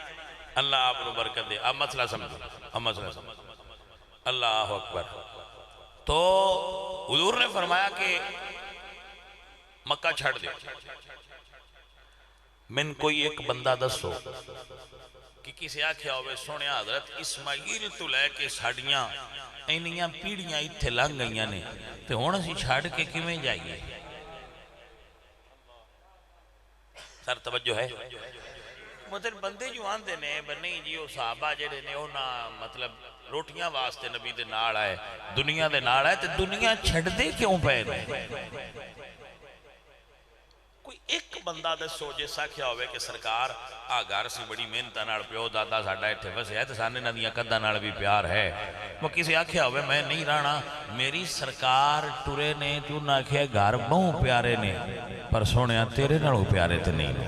اللہ آپ کو برکت دے اب مسئلہ سمجھو اللہ اکبر تو حضور نے فرمایا کہ مکہ چھڑ دے من کوئی ایک بندہ دسو کہ کسی آکھیا ہوئے سونے حضرت اسماعیل تو لے کے ساڑیاں اینیاں پیڑیاں اتھے لنگ گئیاں نے تے ہونا سی چھاڑ کے کیویں جائیے سر توجہ ہے مطلب بندے جو آندے نے بنی جی وہ صحابہ جڑے نے وہ نہ مطلب روٹیاں واسطے نبی دے نال آئے دنیا دے نال آئے تے دنیا چھڑ دے کیوں پہ نے کوئی ایک بندہ دسو جیسا کیا ہوئے کہ سرکار آگار سی بڑی محنتہ نال پیو دادا ساڑھا ایتھے وسے ہے تے سانے ندیاں قدہ نال بھی پیار ہے وہ کسی آکھیا ہوئے میں نہیں رانا میری سرکار ٹورے نے تو نہ کیا گھر بہوں پیارے نے پر سونے تیرے نالوں پیارے تے نہیں نے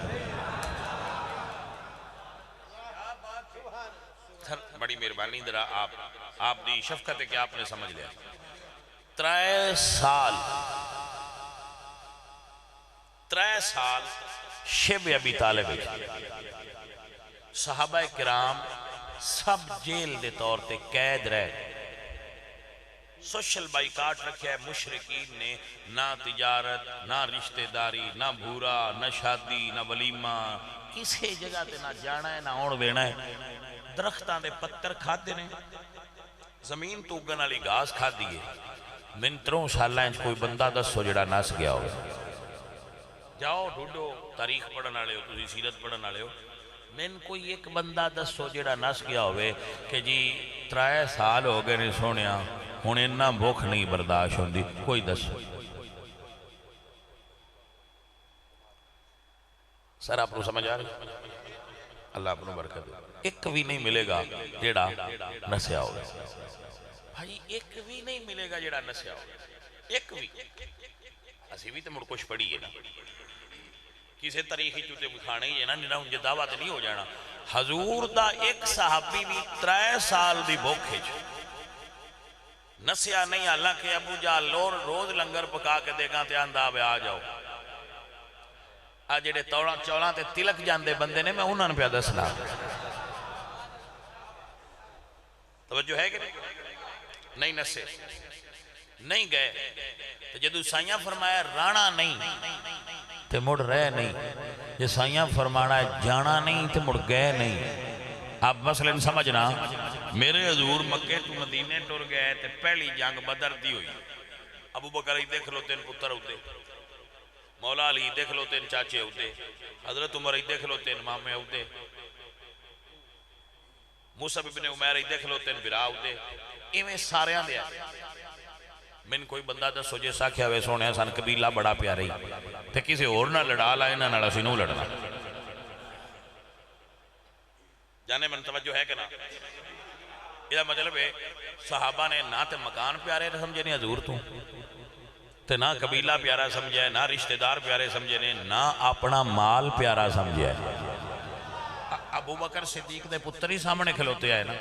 بڑی مہربانی درہ آپ دی شفقت ہے کہ آپ نے سمجھ لیا 3 سال شب ابی طالب صحابہ کرام سب جیل دے طور تے قید رہے سوشل بائیکاٹ رکھے ہے مشرکین نے نہ تجارت نہ رشتہ داری نہ بھورا نہ شادی نہ ولیمہ کسی جگہ تے نہ جانا ہے نہ اوڑ بینا ہے درختان دے پتر کھا دے نے زمین تو اگن علی گاز کھا دیئے من 3 سالہ انچ کوئی بندہ 10 جڑا ناس گیا ہوئے جاؤ ڈھوڈو تاریخ پڑھنا لے ہو تُسی سیرت پڑھنا لے ہو من کوئی ایک بندہ 10 جڑا ناس گیا ہوئے کہ جی 3 سال ہو گئے نے سونیا ہونے انہا بھوک نہیں برداشت ہوندی کوئی 10 سر آپ کو سمجھ آ رہی اللہ اپنو برکت دے ایک بھی نہیں ملے گا جیڑا نسیا ہوگا بھائی ایک بھی نہیں ملے گا جیڑا نسیا ہوگا ایک بھی اسی بھی تو مڑ کچھ پڑھی ہے نا کسی تاریخی چوتے بکھانے ہی ہے نا، نہ انجھے دعوت نہیں ہو جانا. حضور دا ایک صحابی بھی 3 سال دی بھوکے نسیا نہیں. حالانکہ ابو جہل روز لنگر پکا کے دے گا تے آندا وے آ جاؤ. آ جڑے چولاں تے تلک جاندے بندے نے میں انہاں نے پیا دسنا. توجہ ہے کہ نہیں نسے نہیں گئے. تو جدو سائیاں فرمایا رانا نہیں تے مڑ رہ نہیں، جے سائیاں فرمانا ہے جانا نہیں تے مڑ گئے نہیں. آپ مثلا سمجھنا میرے حضور مکے تو مدینے ٹر گئے تے پہلی جنگ بدر دی ہوئی. ابو بکر ہی دیکھ لو تین پتر ہوتے، مولا علی دیکھ لو تین چاچے ہوتے، حضرت عمر ہی دیکھ لو تین مامے ہوتے، موسیٰ ابن عمیر ہی دیکھ لو تین برا ہوتے. ایویں ساریاں دیا من کوئی بندہ دسو جے ساکھیا وے سونے سان قبیلہ بڑا پیارا ہی تے کسی اور نہ لڑا لائے نہ نڑا سینوں لڑنا. جانے من توجہ ہے کہ نا؟ یہ مطلب ہے صحابہ نے نہ تے مکان پیارے سمجھے نہیں حضور تو تے نہ قبیلہ پیارا سمجھے، نہ رشتہ دار پیارے سمجھے نے، نہ اپنا مال پیارا سمجھے. ابو بکر صدیق دے پتر ہی سامنے کھلوتے آئے نا.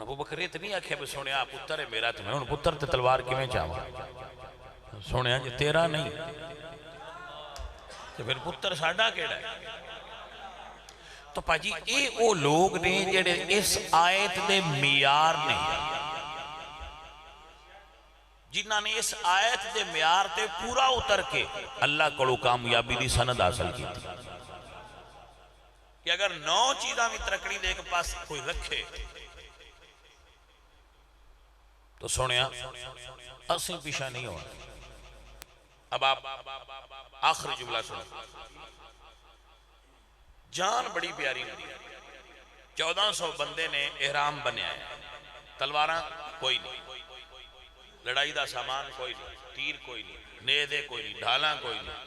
ابو بکر یہ تو نہیں آکھے بھی سونے پتر ہے میرا، تمہیں انہوں پتر تے تلوار کیویں چاہواں؟ سونے جی تیرا نہیں تو پھر پتر ساڈا کیڑا ہے؟ تو پاجی اے او لوگ نے جڑے اس آیت دے معیار نے، جنہاں نے اس آیت دے معیار تے پورا اتر کے اللہ کو کامیابی دی سند حاصل کی تھی کہ اگر 9 چیزاں بھی ترکڑی دے کے پاس کوئی رکھے تو سنیا اسیں پیشہ نہیں ہوا. اب آپ آخر جملہ سنو. جان بڑی پیاری ہوئی. 1400 بندے نے احرام بنے آئے، تلواراں کوئی نہیں، لڑائی دا سامان کوئی نہیں، تیر کوئی نہیں، نیزے کوئی نہیں، ڈھالاں کوئی نہیں،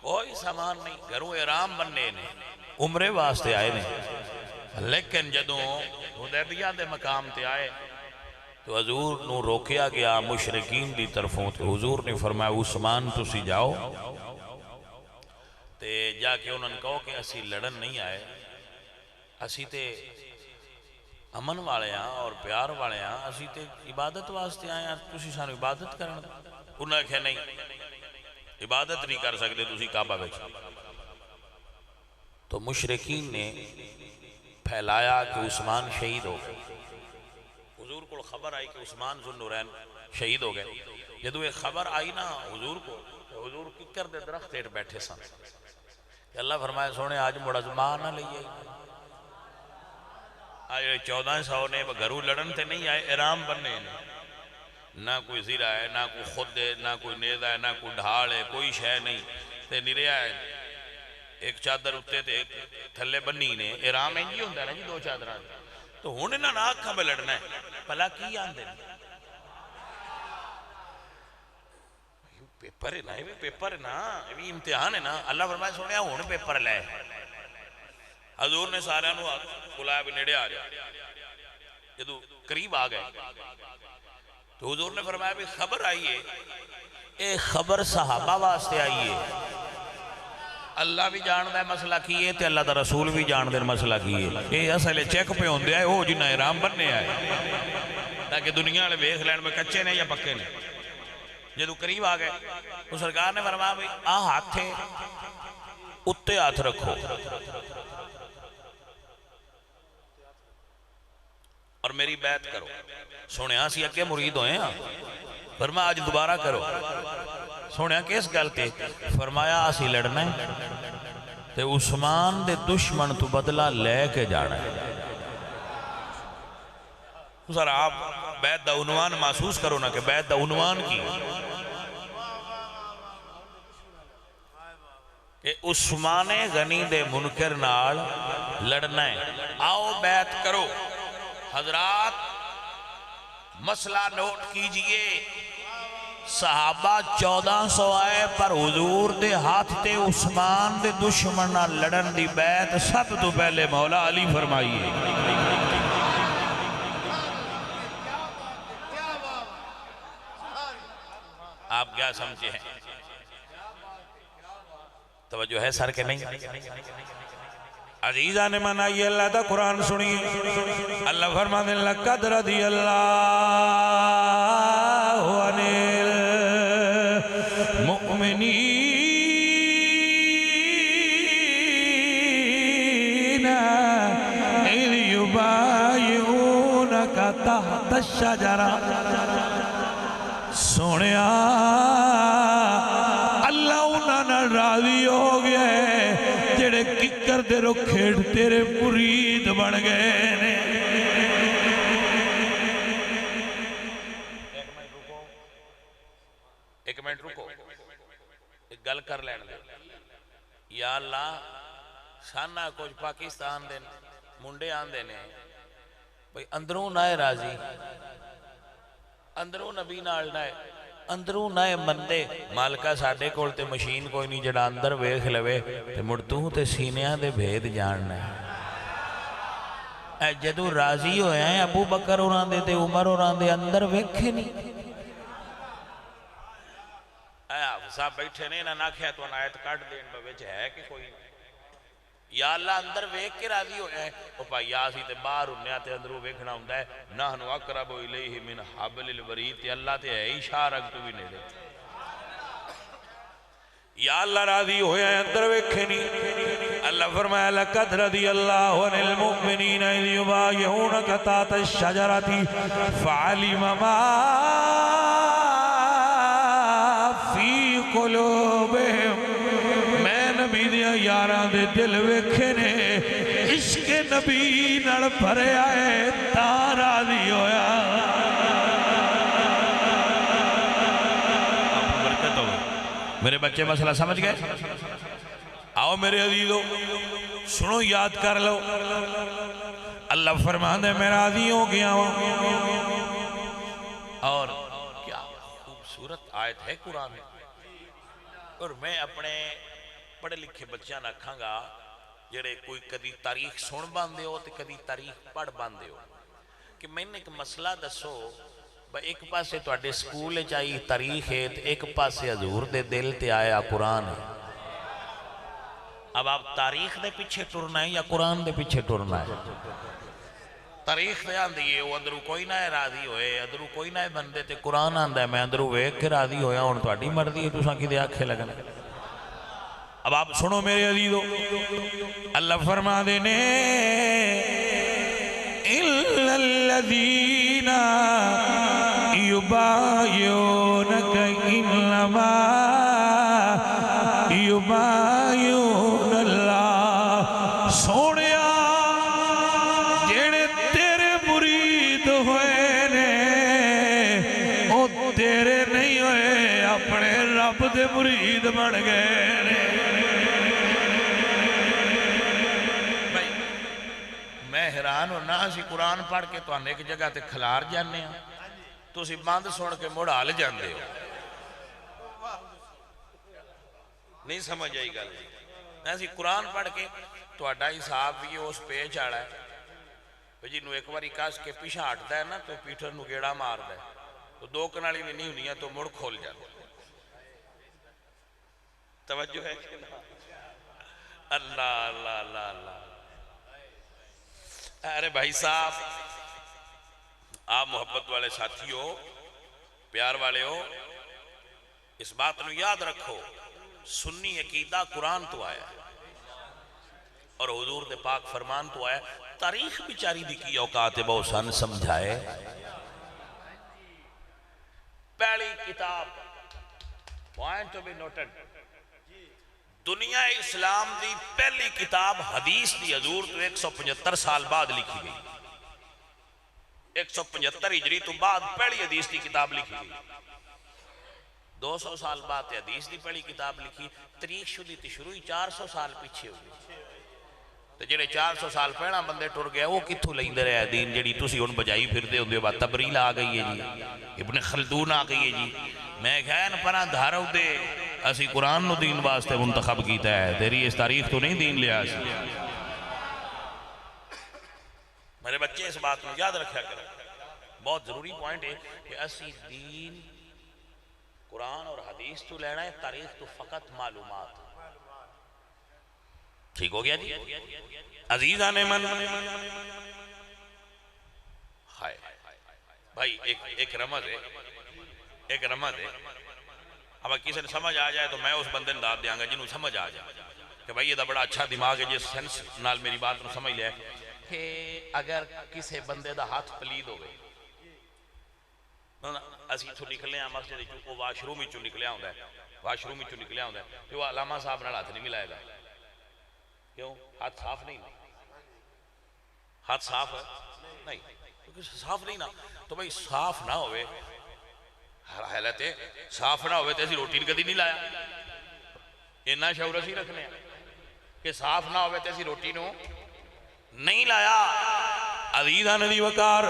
کوئی سامان نہیں. گھروں احرام بننے نے، عمرے واسطے آئے نے. لیکن جدوں حدیبیہ دے مقام تے آئے تو حضور نو روکیا گیا مشرکین دی طرفوں تے. حضور نے فرمایا عثمان تسی جاؤ تے جا کے انہوں نے کہو کہ اسی لڑن نہیں آئے، اسی تے امن والے ہیں اور پیار والے ہیں، اسی تے عبادت واسطے آئے ہیں، تسی سانو عبادت کرنا. انہوں نے کہا نہیں عبادت نہیں کر سکتے تسی کعبہ بچ. تو مشرکین نے پھیلایا کہ عثمان شہید ہو گئے. حضور کو خبر آئی کہ عثمان ذو النورین شہید ہو گئے. جدو یہ خبر آئی نا حضور کو، حضور ککر دے درخت ہیٹھ بیٹھے سن کہ اللہ فرمائے سونے آج مڑا زمان نہ لئیے. آج 1400 نے گھروں لڑن تے نہیں آئے، احرام بننے نہ کوئی زیرہ ہے، نہ کوئی خود ہے، نہ کوئی نیزہ ہے، نہ کوئی ڈھال ہے، کوئی شے نہیں تے نرے آئے. ایک چادر اٹھتے تے تھلے بنی نے. احرام انجی ہوندہ ہے نا جی 2 چادران. تو ہونے نہ آنکھاں میں لڑنا ہے پلا کی آن دیں پیپر ہے نا، یہ پیپر ہے نا، یہ امتحان ہے نا. اللہ فرمائے سونے ہونے پیپر لائے. حضور نے سارے انہوں بلایا بھی نیڑے آ جائے. جدو قریب آ گئے تو حضور نے فرمایا بھی خبر آئیے، اے خبر صحابہ واسطے آئیے. اللہ بھی جان دے مسئلہ کیے تے اللہ دا رسول بھی جان دے مسئلہ کیے. اے اصلے چیک پہ ہوں دے آئے وہ جنہ احرام بننے آئے تاکہ دنیا لے ویخ لین میں کچے نے یا پکے نے. جدو قریب آ گئے تو سرکار نے فرمایا بھی ہاتھ تھے اتے ہاتھ رکھو اور میری بیعت کرو. سونے ہاں سی اگے مرید ہوئے ہیں، فرمایا آج دوبارہ کرو. سونے کس گل تے؟ فرمایا اسی لڑنا ہے تے عثمان دے دشمن تو بدلہ لے کے جانا ہے. سر آپ بیعت دا عنوان محسوس کرو نا کہ بیعت دا عنوان کی کہ عثمان غنی دے منکر نال لڑنا ہے. آؤ بیعت کرو. حضرات مسئلہ نوٹ کیجئے، صحابہ 1400 آئے پر حضور دے ہاتھ تے عثمان دے دشمنہ لڑن دی بیعت سب تو پہلے مولا علی فرمائیے. آپ کیا سمجھے ہیں؟ توجہ ہے سر کے نہیں؟ عزیزہ نے منائی اللہ تا قرآن سنیے اللہ فرماتے ہیں لَقَدْ رَضِيَ اللَّهُ عَنِ الْمُؤْمِنِينَ إِذْ يُبَايِعُونَكَ تَحْتَ الشَّجَرَةِ سونیا اللہ انہاں نہ راضی ہو گیا ہے جڑے ککر دے رو کھیڑ تیرے مرید بن گئے نے۔ ایک منٹ رکو ایک گل کر لین دے یا اللہ سانہ کچھ پاکستان دے منڈے آن دے نے بھئی اندروں نائے راضی اندروں نبی نال نائے اندروں نائے مندے مالکہ ساڑھے کول تے مشین کوئی نہیں جڑا اندر ویکھ لوے تے مڑتوں تے سینیاں دے بھید جاننا ہے اے جدو راضی ہوئے ہیں ابو بکر اوران دے تے عمر اوران دے اندر ویکھے نہیں اے آپ صاحب بیٹھے نہیں نہ کھیا تو آیت کاٹ دین بویچ ہے کہ کوئی یا اللہ اندر ویکھ کے راضی ہوئے ہیں وہ پائی یاسی تے باہر انہیا تے اندروں ویکھنا ہوں ہے نحنو اقرب الیہ من حبل الورید تے اللہ تے ہے اشارہ تو بھی نہیں دے یا اللہ راضی ہوئے ہیں اندر ویکھے نہیں اللہ فرمایا لَقَدْ رَضِيَ اللَّهُ عَنِ الْمُؤْمِنِينَ إِذْ يُبَايِعُونَكَ تَحْتَ الشَّجَرَةِ فَعَلِمَ مَا فِي قُلُوبِهِمْ میں نبی دیا یاران دے دل ویکھے نے عشق نبی نڑ بھرے آئے تاں راضی ہویا برکت ہو میرے بچے مسئلہ سمجھ گئے آؤ میرے عزیزو سنو یاد کر لو اللہ فرمان دے میں راضی ہو گیا ہوں اور کیا خوبصورت آیت ہے قرآن میں اور میں اپنے پڑھے لکھے بچیاں نہ کھاں گا جڑے کوئی کدی تاریخ سن باندے ہو تے کدی تاریخ پڑھ باندے ہو کہ میں نے ایک مسئلہ دسو ایک پاسے تو اڈے سکول چاہیے تاریخ ہے ایک پاسے حضور دے دل تے آیا قرآن ہے اب آپ تاریخ دے پیچھے ٹرنا ہے یا قرآن دے پیچھے ٹرنا ہے تاریخ دے آن دیئے وہ اندرو کوئی نہ راضی ہوئے اندرو کوئی نہ بندے تے قرآن آن دے میں اندرو ویک کے راضی ہویا ہوں تو اڈی مردی ہے تو ساں کی دے آنکھیں لگنے اب آپ سنو میرے عزیزو اللہ فرما دینے إِلَّا الَّذِينَ يُبَايِعُونَكَ إِنَّمَا يُبَايِعُونَ اللَّهَ سونیا جڑے تیرے مرید ہوئے نے او تیرے نہیں ہوئے اپنے رب دے مرید بن گئے نے میں حیران ہوں نہ اسی قرآن پڑھ کے تو آنے ایک جگہ تے کھلار جانے ہیں تو اسی باندھ سوڑ کے موڑ آل جاندے ہو نہیں سمجھ آئی گا میں اسی قرآن پڑھ کے تو اڈا حساب بھی اس پیچ آڑا ہے جی نو ایک باری کاس کے پیچھا ہٹتا ہے نا تو پیٹھر نو گیڑا مار دا ہے تو دو کنالی بھی نہیں ہونی ہے تو مڑ کھول جاتا توجہ ہے کہ اللہ اللہ اللہ اللہ ارے بھائی صاحب آپ محبت والے ساتھی ہو پیار والے ہو اس بات نو یاد رکھو سنی عقیدہ قرآن تو آیا اور حضور دے پاک فرمان تو آیا تاریخ بیچاری دی کی اوقات بہت سن سمجھائے پہلی کتاب پوائنٹ ٹو بی نوٹڈ دنیا اسلام دی پہلی کتاب حدیث دی حضور تو 175 سال بعد لکھی گئی 175 ہجری تو بعد پہلی حدیث دی کتاب لکھی گئی 200 سال بعد حدیث دی پہلی کتاب لکھی تاریخ شدی تی شروعی 400 سال پیچھے ہوئی تو جڑے 400 سال پہنا بندے ٹر گیا وہ کتھو لائندے رہے دین جڑی تسی ان بجائی پھر دے ہوندے بعد تبریل آ گئی ہے جی ابن خلدون آ گئی ہے جی میں کہین پرا دھارو دے اسی قرآن نو دین واسطے منتخب کیتا ہے تیری اس تاریخ تو نہیں دین لیا سی میرے بچے اس بات میں یاد رکھا کریں بہت ضروری پوائنٹ ہے کہ اسی دین قرآن اور حدیث تو لینا ہے تاریخ تو فقط معلومات ٹھیک ہو گیا جی عزیزان من ہائے بھائی ایک رمز ہے اب کسی نے سمجھ آ جائے تو میں اس بندے نے داد دیاں گا جنہوں سمجھ آ جائے کہ بھائی یہ دا بڑا اچھا دماغ ہے جس سینس نال میری بات نو سمجھ لیا کہ اگر کسی بندے دا ہاتھ پلید ہو گئے اسی تو نکلے ہیں مسجد چو واش روم چو نکلیا ہوتا ہے واش روم چو نکلیا ہوتا ہے کہ وہ علامہ صاحب نال ہاتھ نہیں ملائے گا کیوں ہاتھ صاف نہیں ہاتھ صاف ہے نہیں کیونکہ صاف نہیں نا تو بھائی صاف نہ ہوئے حالت ہے صاف نہ ہوئے تو ایسی روٹی کدی نہیں لایا اتنا شعور اسی رکھنے ہیں کہ صاف نہ ہوئے تو ایسی روٹی نو نہیں لایا عزیزہ ندی وقار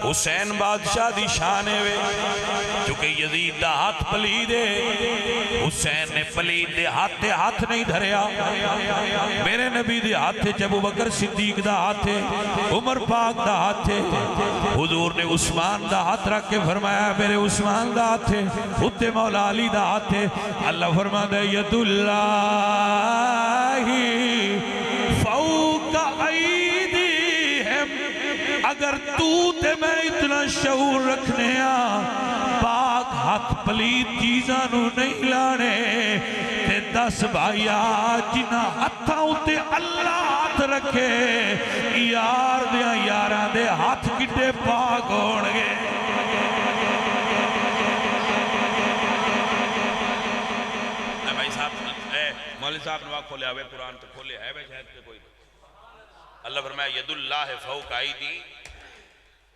حسین بادشاہ دی شان ہے چونکہ یزید دا ہاتھ پلید ہے حسین نے پلید دے ہاتھ نہیں دھریا میرے نبی دے ہاتھ ابو بکر صدیق دا ہاتھ عمر پاک دا ہاتھ حضور نے عثمان دا ہاتھ رکھ کے فرمایا میرے عثمان دا ہاتھ اتے مولا علی دا ہاتھ اللہ فرما دے ید اللہ فوق ایدیہم اگر تو تے میں اتنا شعور رکھنے پاک ہاتھ پلید چیزاں نو نہیں لانے تے 10 بھائیا جنہ ہاتھاں اتے اللہ ہاتھ رکھے یار دیاں یاراں دے ہاتھ کٹے پاک ہونگے بھائی صاحب مولی صاحب نواق کھولے آوے قرآن تو کھولے ہے بے شاید کوئی اللہ فرمایا ید اللہ فوق ایدی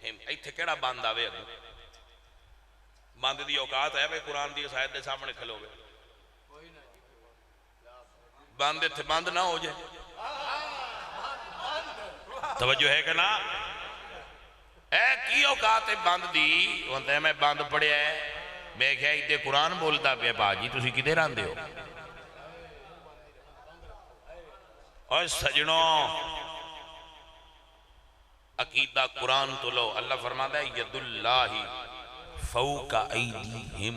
ایتھے کیڑا باندھ آوے اگو باندھ دی اوقات ہے بے قرآن دی سایت دے سامنے کھلو گے باندھ تھے باندھ نہ ہو جائے توجہ ہے کہ نا اے کی اوقات ہے باندھ دی وانتا ہے میں باندھ پڑے ہے میں کہا ایدے قرآن بولتا پہ باجی تُسی کدے ران دے ہو اور سجنوں عقیدہ قرآن تو لو اللہ فرماتا ہے ید اللہ فوق ایدیہم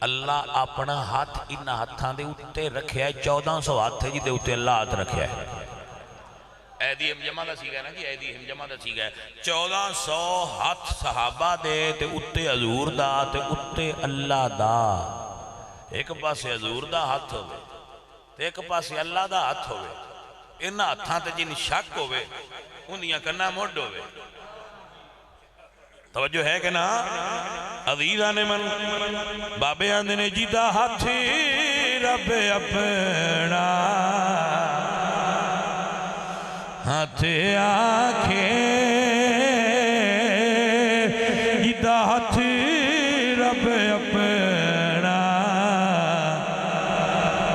اللہ اپنا ہاتھ انہا ہاتھاں دے اتے رکھے ہے 1400 ہاتھ ہے جی دے اتے اللہ ہاتھ رکھے ہے ایدیہم جمع دا سی گئے نا جی ایدیہم جمع دا سی گئے 1400 ہاتھ صحابہ دے تے اتے حضور دا تے اتے اللہ دا ایک پاسے حضور دا ہاتھ ہوئے تے ایک پاسے اللہ دا ہاتھ ہوئے انہا ہاتھاں تے جن شک ہوئے انہیاں کرنا موڑ ہوئے توجہ ہے کہ نا عزیزہ نے من بابے آندے نے جیدہ ہاتھی رب اپنا ہاتھی آنکھیں جیدہ ہاتھی رب اپنا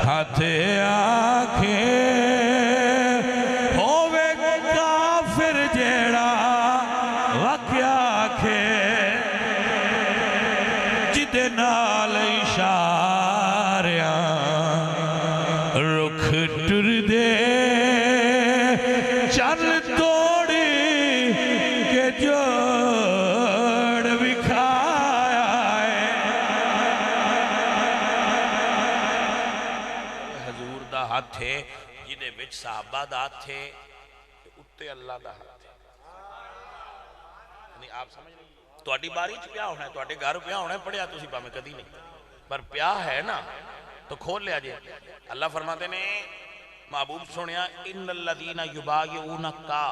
ہاتھی آنکھیں نال اشاریاں رکھ ٹر دے چل توڑی کے جوڑ بکھایا ہے حضور دا ہاتھ ہے جنہیں بچ صحابہ دا ہاتھ ہے اتے اللہ دا ہاتھ ہے آپ سمجھ نہیں تو اڈی باری چ پیا ہونا ہے تو اڈے گھر پیا ہونا ہے پڑھیا تو اسی پا میں کدی نہیں پر پیا ہے نا تو کھول لیا جائے اللہ فرماتے نے محبوب سنیا ان الذین یبایعونکا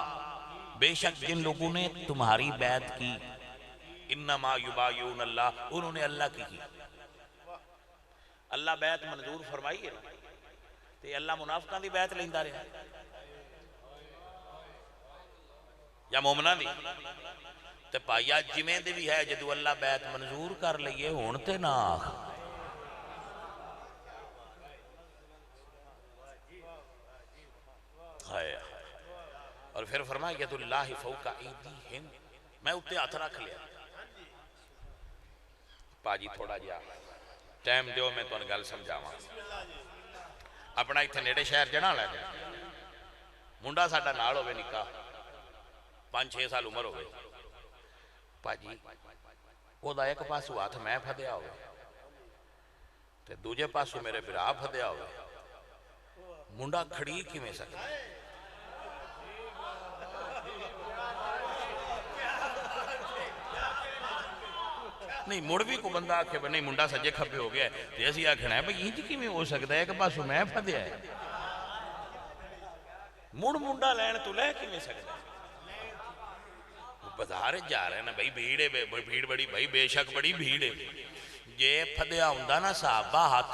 بے شک جن لوگوں نے تمہاری بیعت کی انما یبایعون اللہ انہوں نے اللہ کی اللہ بیعت منظور فرمائی ہے تو اللہ منافقان دی بیعت لیندہ رہے یا مومنہ دی تے پایا جمیں دے بھی ہے جدو اللہ بیعت منظور کر لئیے ہونتے نا آخ اور پھر فرمایا ید اللہ فوق ایدیہم میں اتے ہاتھ رکھ لیا پاجی تھوڑا جا ٹائم دیو میں تو گل سمجھاواں اپنا ایتھے نیڑے شہر جنا لے جائے منڈا ساڈا نال ہوئے نکاح 5-6 سال عمر ہوئے پاجی وہ دا ایک پاسو ہاتھ میں پھدیا ہوئے تے دوجے پاسو میرے برا پھدیا ہوئے ਮੁੰਡਾ ਖੜੀ ਕਿਵੇਂ ਸਕਦਾ? ਨਹੀਂ ਮੁੜ ਵੀ ਕੋਈ ਬੰਦਾ ਆਖੇ ਨਹੀਂ ਮੁੰਡਾ ਸੱਜੇ ਖੱਬੇ ਹੋ ਗਿਆ ਤੇ ਅਸੀਂ ਆਖਣਾ ਬਈ ਇੰਜ ਕਿਵੇਂ ਹੋ ਸਕਦਾ ਹੈ? ਇੱਕ ਪਾਸੋਂ ਮੈਂ ਫਦਿਆ ਹੈ, ਮੁੜ ਮੁੰਡਾ ਲੈਣ ਤੂੰ ਲੈ ਕਿਵੇਂ ਸਕਦਾ? ਬਾਜ਼ਾਰ ਜਾ ਰਹੇ ਨਾ ਬਈ ਭੀੜ ਹੈ, ਭੀੜ ਬੜੀ ਭਾਈ, ਬੇਸ਼ੱਕ ਬੜੀ ਭੀੜ ਹੈ। ਜੇ ਫਦਿਆ ਹੁੰਦਾ ਨਾ ਸਾਹਬਾ ਹੱਥ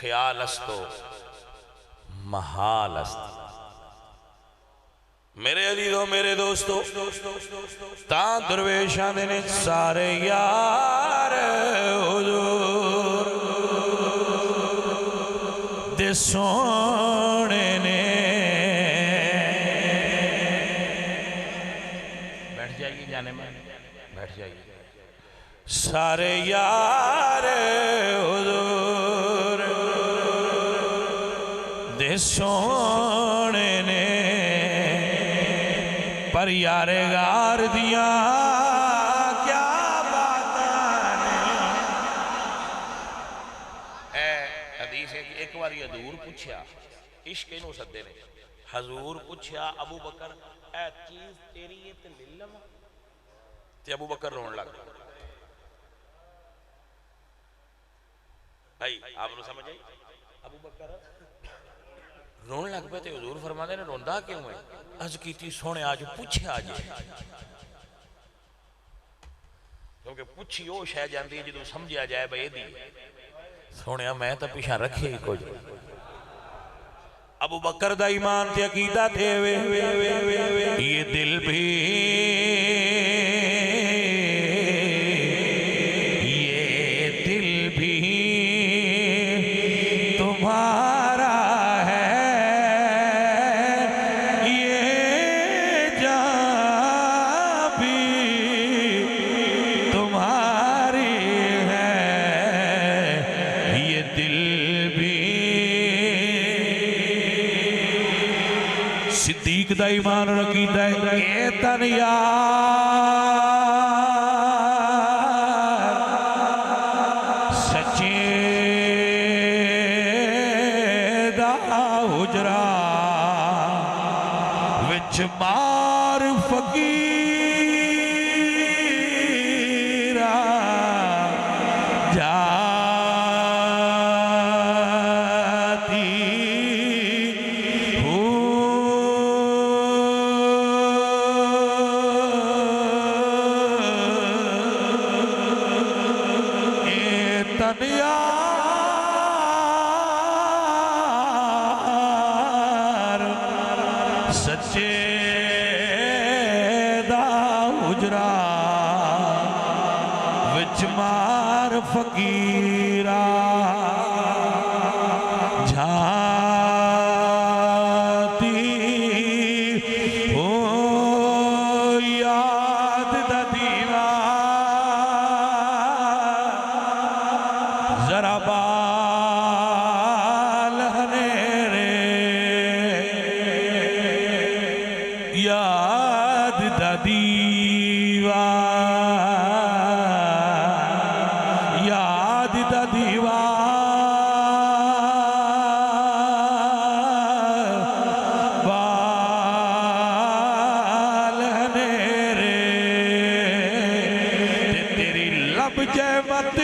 خیال استو محال است میرے عزیزوں میرے دوستو تاں درویشاں دے نے سارے یار حضور دے سونے نے بیٹھ جائیے جانے میں بیٹھ جائیے سارے یار حضور دے سونے نے پر یار غار دیا کیا باتاں اے حدیث ہے کہ ایک بار حضور پوچھیا عشق انہوں سدے نے حضور پوچھیا ابو بکر اے چیز تیری یہ تے للم تے ابو بکر رون لگ بھائی آپ نے سمجھ آئی ابو بکر رون لگ پہ تے حضور فرما دے نے روندہ کیوں ہے از کیتی سونے آج پوچھے آجے کیونکہ پوچھی او شہ جاندی ہے جدو سمجھا جائے بھائی دی سونے میں تو پیشاں رکھے ہی کچھ ابو بکر دا ایمان تے عقیدہ تھے یہ دل بھی تمہارا ہے یہ جان بھی تمہاری ہے یہ دل بھی صدیق دا ایمان رکھیتا ہے اے تن یار سچے حجرہ وچ مار فقیرہ جاتی اے تنیا سچے دا حجرہ وچ مار فقیرہ جاتی ہو یاد دا دیوار ذرا بال ہنیرے یاد دا دیوار یاد دا دیوار بال ہنیرے تیری لب جہمت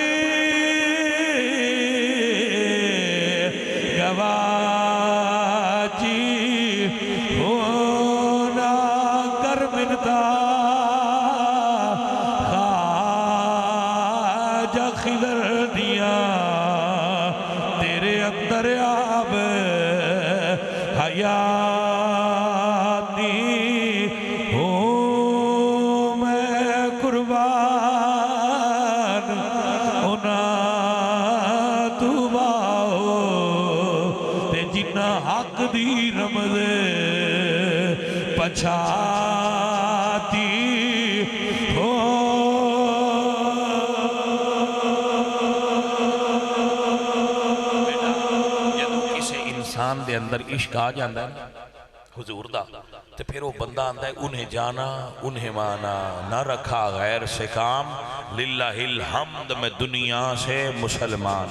گواچی ہونا کر منتا خواجہ خضر دیا تیرے اندر آب حیاتی ہو میں قربان ہونا تو باؤ تے جنہ حق دی رمض پچھاتی ہو جدو کسے انسان دے اندر عشق آ جاندہ ہے حضور دا تو پھر وہ بندہ آندہ ہے انہیں جانا انہیں مانا نہ رکھا غیر سے کام للہ الحمد میں دنیا سے مسلمان